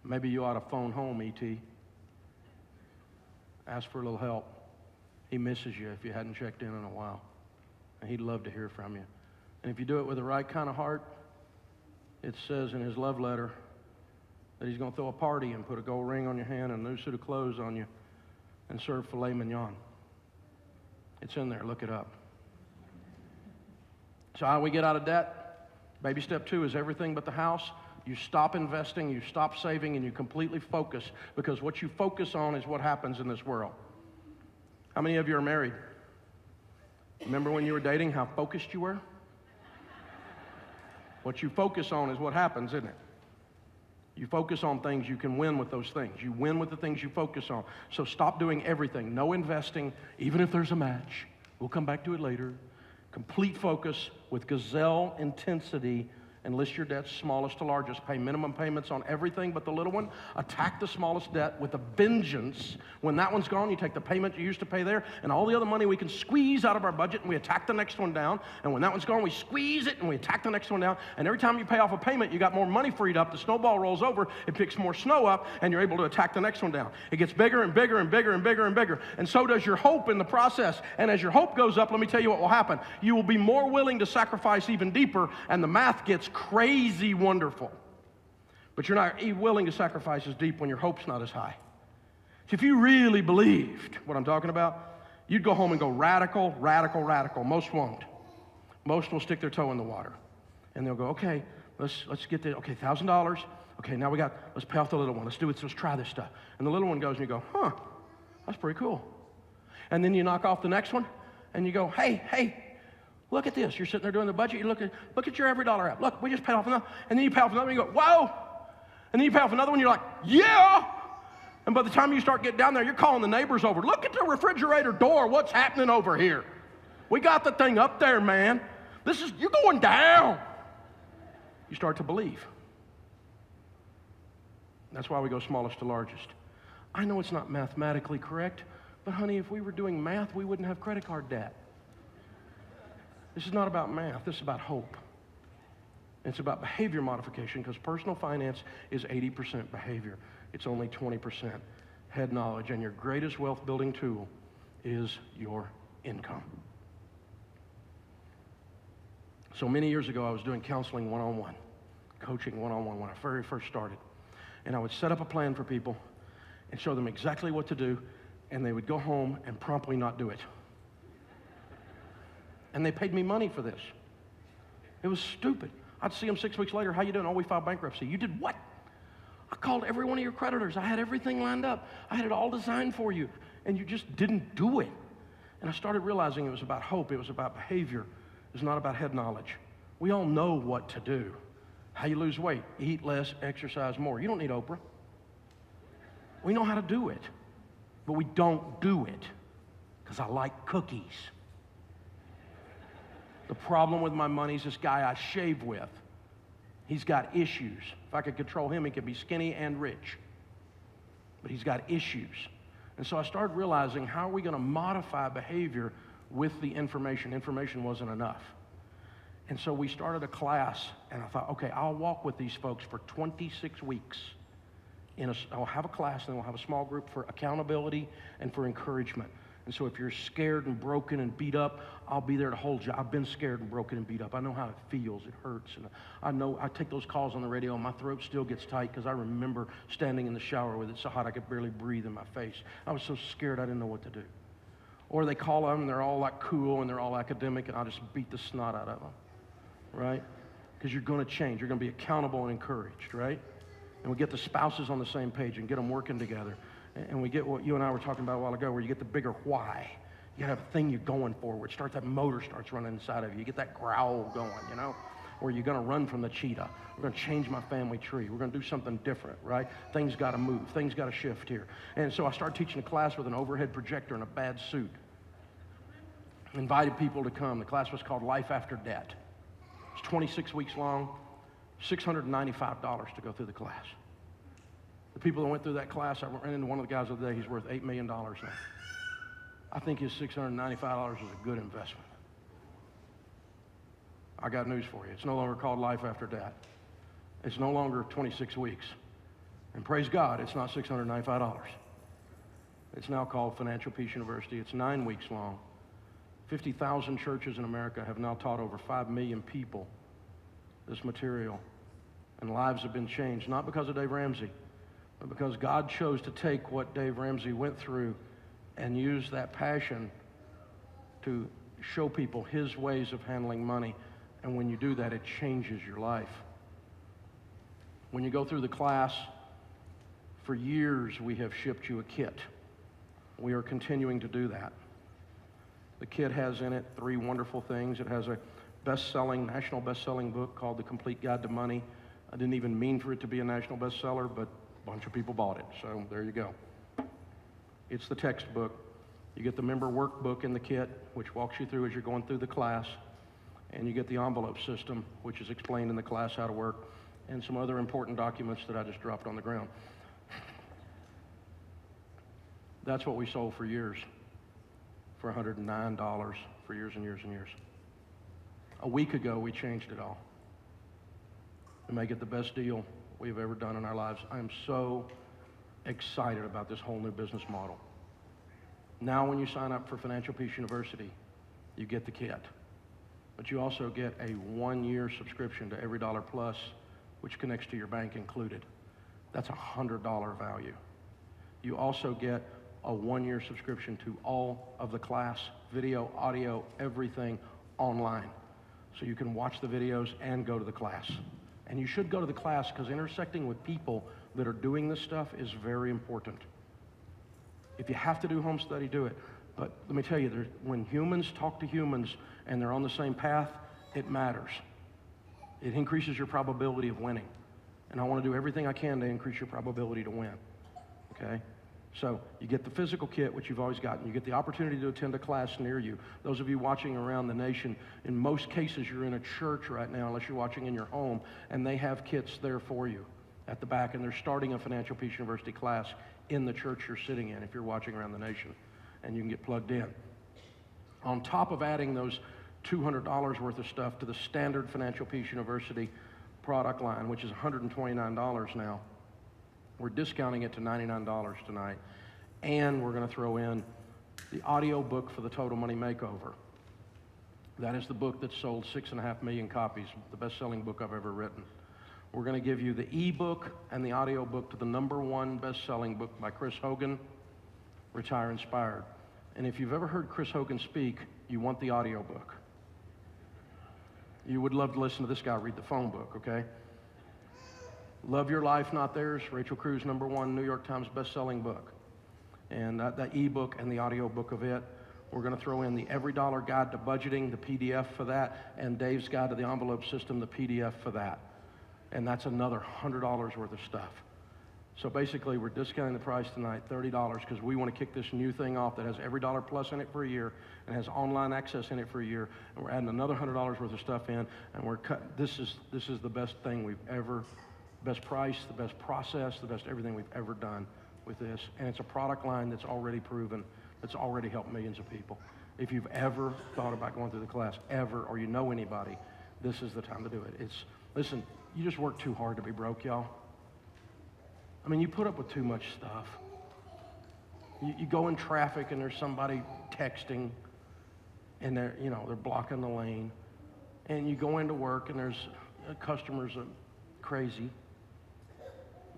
Speaker 13: Maybe you ought to phone home, E.T. Ask for a little help. He misses you if you hadn't checked in a while. And he'd love to hear from you. And if you do it with the right kind of heart, it says in his love letter that he's going to throw a party and put a gold ring on your hand and a new suit of clothes on you and serve filet mignon. It's in there. Look it up. So how do we get out of debt? Baby step 2 is everything but the house. You stop investing, you stop saving, and you completely focus, because what you focus on is what happens in this world. How many of you are married? Remember when you were dating how focused you were? What you focus on is what happens, isn't it? You focus on things, you can win with those things. You win with the things you focus on. So stop doing everything. No investing, even if there's a match. We'll come back to it later. Complete focus with gazelle intensity, and list your debts smallest to largest. Pay minimum payments on everything but the little one. Attack the smallest debt with a vengeance. When that one's gone, you take the payment you used to pay there and all the other money we can squeeze out of our budget, and we attack the next one down. And when that one's gone, we squeeze it and we attack the next one down. And every time you pay off a payment, you got more money freed up. The snowball rolls over, it picks more snow up, and you're able to attack the next one down. It gets bigger and bigger and bigger and bigger and bigger. And so does your hope in the process. And as your hope goes up, let me tell you what will happen. You will be more willing to sacrifice even deeper, and the math gets crazy wonderful. But you're not willing to sacrifice as deep when your hope's not as high. So if you really believed what I'm talking about, you'd go home and go radical, radical, radical. Most won't. Most will stick their toe in the water. And they'll go, okay, let's get the, okay, $1,000. Okay, now let's pay off the little one. Let's do it, let's try this stuff. And the little one goes and you go, that's pretty cool. And then you knock off the next one and you go, hey, look at this. You're sitting there doing the budget. You look at your every dollar app. Look, we just paid off another. And then you pay off another one. You go, whoa. And then you pay off another one. You're like, yeah. And by the time you start getting down there, you're calling the neighbors over. Look at the refrigerator door. What's happening over here? We got the thing up there, man. You're going down. You start to believe. That's why we go smallest to largest. I know it's not mathematically correct, but honey, if we were doing math, we wouldn't have credit card debt. This is not about math. This is about hope. It's about behavior modification, because personal finance is 80% behavior. It's only 20% head knowledge. And your greatest wealth building tool is your income. So many years ago, I was doing counseling one-on-one, coaching one-on-one when I very first started. And I would set up a plan for people and show them exactly what to do, and they would go home and promptly not do it. And they paid me money for this. It was stupid. I'd see them 6 weeks later. How you doing? Oh, we filed bankruptcy. You did what? I called every one of your creditors. I had everything lined up. I had it all designed for you. And you just didn't do it. And I started realizing it was about hope. It was about behavior. It was not about head knowledge. We all know what to do. How you lose weight. Eat less, exercise more. You don't need Oprah. We know how to do it. But we don't do it because I like cookies. The problem with my money is this guy I shave with. He's got issues. If I could control him, he could be skinny and rich. But he's got issues. And so I started realizing, how are we going to modify behavior with the information? Information wasn't enough. And so we started a class, and I thought, okay, I'll walk with these folks for 26 weeks. I'll have a class, and then we'll have a small group for accountability and for encouragement. And so if you're scared and broken and beat up, I'll be there to hold you. I've been scared and broken and beat up. I know how it feels. It hurts. And I know I take those calls on the radio, and my throat still gets tight because I remember standing in the shower with it so hot I could barely breathe in my face. I was so scared I didn't know what to do. Or they call them, and they're all like cool, and they're all academic, and I'll just beat the snot out of them. Right? Because you're going to change. You're going to be accountable and encouraged, right? And we get the spouses on the same page and get them working together. And we get what you and I were talking about a while ago, where you get the bigger why. You have a thing you're going forward. That motor starts running inside of you. You get that growl going, you know? Or you're going to run from the cheetah. We're going to change my family tree. We're going to do something different, right? Things got to move. Things got to shift here. And so I started teaching a class with an overhead projector and a bad suit. Invited people to come. The class was called Life After Debt. It's 26 weeks long, $695 to go through the class. The people that went through that class, I ran into one of the guys the other day, he's worth $8 million now. I think his $695 is a good investment. I got news for you. It's no longer called Life After Debt. It's no longer 26 weeks. And praise God, it's not $695. It's now called Financial Peace University. It's 9 weeks long. 50,000 churches in America have now taught over 5 million people this material. And lives have been changed, not because of Dave Ramsey, but because God chose to take what Dave Ramsey went through and use that passion to show people his ways of handling money. And when you do that, it changes your life. When you go through the class, for years we have shipped you a kit. We are continuing to do that. The kit has in it 3 wonderful things. It has a national best-selling book called The Complete Guide to Money. I didn't even mean for it to be a national bestseller, but a bunch of people bought it, so there you go. It's the textbook. You get the member workbook in the kit, which walks you through as you're going through the class, and you get the envelope system, which is explained in the class how to work, and some other important documents that I just dropped on the ground. That's what we sold for years, for $109 for years and years and years. A week ago, we changed it all to make it the best deal we've ever done in our lives. I am so excited about this whole new business model. Now when you sign up for Financial Peace University, you get the kit, but you also get a 1-year subscription to Every Dollar Plus, which connects to your bank included. That's $100 value. You also get a 1-year subscription to all of the class, video, audio, everything online. So you can watch the videos and go to the class. And you should go to the class because intersecting with people that are doing this stuff is very important. If you have to do home study, do it. But let me tell you, when humans talk to humans and they're on the same path, it matters. It increases your probability of winning. And I want to do everything I can to increase your probability to win, okay? So you get the physical kit, which you've always gotten. You get the opportunity to attend a class near you. Those of you watching around the nation, in most cases you're in a church right now, unless you're watching in your home, and they have kits there for you at the back, and they're starting a Financial Peace University class in the church you're sitting in if you're watching around the nation, and you can get plugged in. On top of adding those $200 worth of stuff to the standard Financial Peace University product line, which is $129 now, we're discounting it to $99 tonight, and we're going to throw in the audio book for the Total Money Makeover. That is the book that sold 6.5 million copies, the best-selling book I've ever written. We're going to give you the e-book and the audio book to the #1 best-selling book by Chris Hogan, Retire Inspired. And if you've ever heard Chris Hogan speak, you want the audio book. You would love to listen to this guy read the phone book, okay? Love Your Life, Not Theirs, Rachel Cruz, #1 New York Times best-selling book. And that e-book and the audio book of it. We're going to throw in the Every Dollar Guide to Budgeting, the PDF for that, and Dave's Guide to the Envelope System, the PDF for that. And that's another $100 worth of stuff. So basically, we're discounting the price tonight, $30, because we want to kick this new thing off that has Every Dollar Plus in it for a year and has online access in it for a year. And we're adding another $100 worth of stuff in, and we're this is the best thing we've ever, best price, the best process, the best everything we've ever done with this. And it's a product line that's already proven, that's already helped millions of people. If you've ever thought about going through the class, ever, or you know anybody this is the time to do it. Listen, you just work too hard to be broke, y'all. I mean, you put up with too much stuff. You go in traffic and there's somebody texting and they're blocking the lane. And you go into work and there's customers are crazy.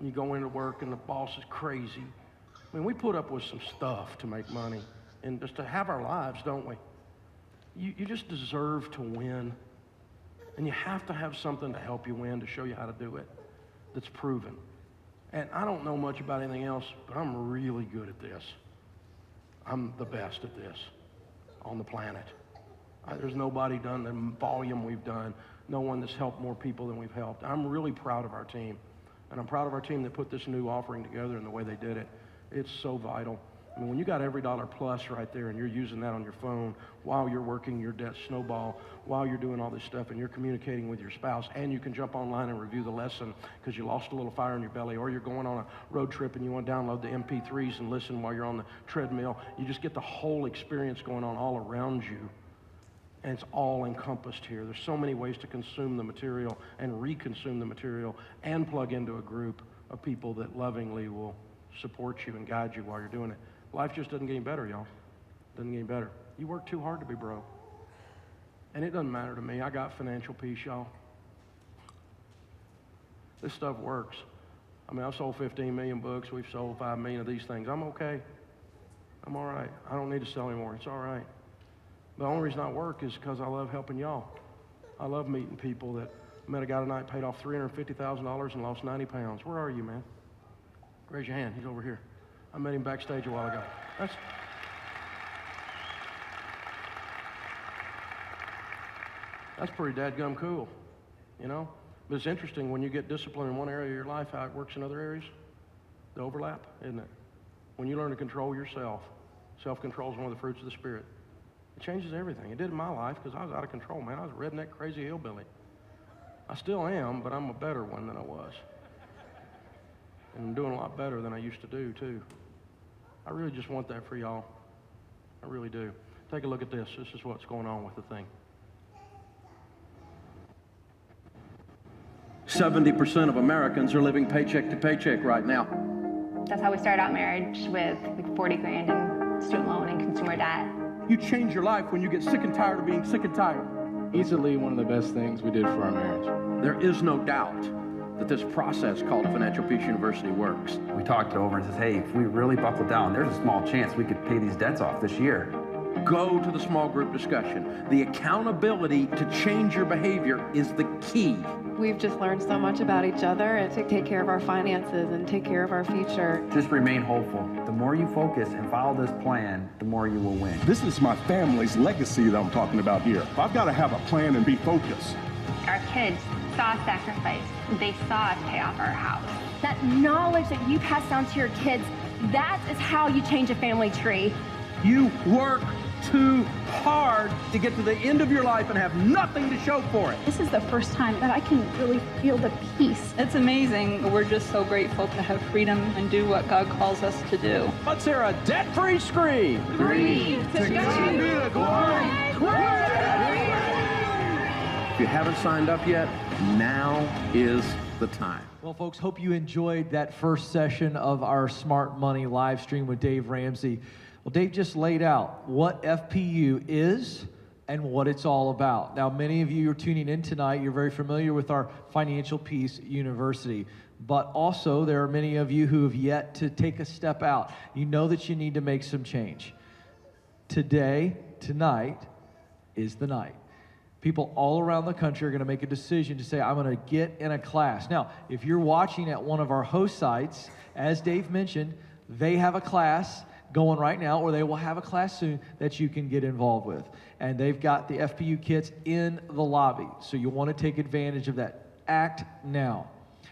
Speaker 13: You go into work and the boss is crazy. I mean, we put up with some stuff to make money and just to have our lives, don't we? You just deserve to win. And you have to have something to help you win, to show you how to do it, that's proven. And I don't know much about anything else, but I'm really good at this. I'm the best at this on the planet. There's nobody done the volume we've done, no one that's helped more people than we've helped. I'm really proud of our team. And I'm proud of our team that put this new offering together and the way they did it. It's so vital. I mean, when you got every dollar plus right there and you're using that on your phone while you're working your debt snowball, while you're doing all this stuff and you're communicating with your spouse, and you can jump online and review the lesson because you lost a little fire in your belly, or you're going on a road trip and you want to download the MP3s and listen while you're on the treadmill. You just get the whole experience going on all around you. And it's all encompassed here. There's so many ways to consume the material and reconsume the material and plug into a group of people that lovingly will support you and guide you while you're doing it. Life just doesn't get any better, y'all. Doesn't get any better. You work too hard to be broke. And it doesn't matter to me. I got financial peace, y'all. This stuff works. I mean, I've sold 15 million books. We've sold 5 million of these things. I'm okay. I'm all right. I don't need to sell anymore. It's all right. The only reason I work is because I love helping y'all. I love meeting people that met a guy tonight, paid off $350,000 and lost 90 pounds. Where are you, man? Raise your hand. He's over here. I met him backstage a while ago. That's pretty dadgum cool, you know? But it's interesting when you get discipline in one area of your life, how it works in other areas. The overlap, isn't it? When you learn to control yourself, self-control is one of the fruits of the Spirit. It changes everything. It did in my life because I was out of control, man. I was a redneck, crazy hillbilly. I still am, but I'm a better one than I was. And I'm doing a lot better than I used to do, too. I really just want that for y'all. I really do. Take a look at this. This is what's going on with the thing. 70% of Americans are living paycheck to paycheck right now.
Speaker 14: That's how we started out marriage, with like 40 grand in student loan and consumer debt.
Speaker 13: You change your life when you get sick and tired of being sick and tired.
Speaker 15: Easily one of the best things we did for our marriage.
Speaker 4: There is no doubt that this process called Financial Peace University works.
Speaker 16: We talked it over and says, hey, if we really buckle down, there's a small chance we could pay these debts off this year.
Speaker 4: Go to the small group discussion. The accountability to change your behavior is the key.
Speaker 17: We've just learned so much about each other and to take care of our finances and take care of our future.
Speaker 16: Just remain hopeful. The more you focus and follow this plan, the more you will win.
Speaker 18: This is my family's legacy that I'm talking about here. I've got to have a plan and be focused.
Speaker 14: Our kids saw us sacrifice. They saw us pay off our house.
Speaker 19: That knowledge that you pass down to your kids, that is how you change a family tree.
Speaker 13: You work too hard to get to the end of your life and have nothing to show for it.
Speaker 20: This is the first time that I can really feel the peace. It's amazing. We're just so grateful to have freedom and do what God calls us to do.
Speaker 13: Let's hear a debt-free scream.
Speaker 20: 3, to God be the glory.
Speaker 4: If you haven't signed up yet, now is the time.
Speaker 1: Well, folks, hope you enjoyed that first session of our Smart Money live stream with Dave Ramsey. Well, Dave just laid out what FPU is and what it's all about. Now, many of you are tuning in tonight. You're very familiar with our Financial Peace University. But also, there are many of you who have yet to take a step out. You know that you need to make some change. Today, tonight, is the night. People all around the country are going to make a decision to say, I'm going to get in a class. Now, if you're watching at one of our host sites, as Dave mentioned, they have a class going right now, or they will have a class soon that you can get involved with. And they've got the FPU kits in the lobby. So you want to take advantage of that. Act now.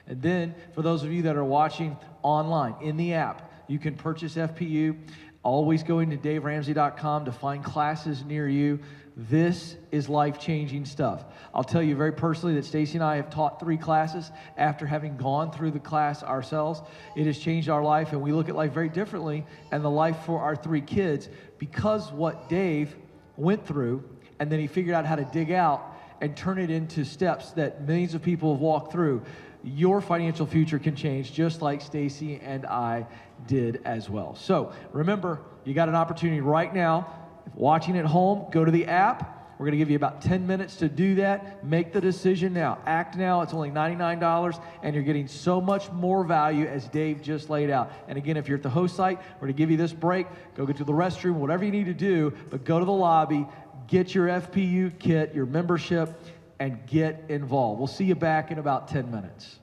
Speaker 1: And then for those of you that are watching online, in the app, you can purchase FPU. Always going to DaveRamsey.com to find classes near you. This is life-changing stuff. I'll tell you very personally that Stacy and I have taught 3 classes after having gone through the class ourselves. It has changed our life, and we look at life very differently, and the life for our 3 kids, because what Dave went through, and then he figured out how to dig out, and turn it into steps that millions of people have walked through, your financial future can change just like Stacy and I did as well. So remember, you got an opportunity right now. If watching at home, go to the app. We're going to give you about 10 minutes to do that. Make the decision now. Act now. It's only $99, and you're getting so much more value as Dave just laid out. And again, if you're at the host site, we're going to give you this break. Go get to the restroom, whatever you need to do, but go to the lobby, get your FPU kit, your membership, and get involved. We'll see you back in about 10 minutes.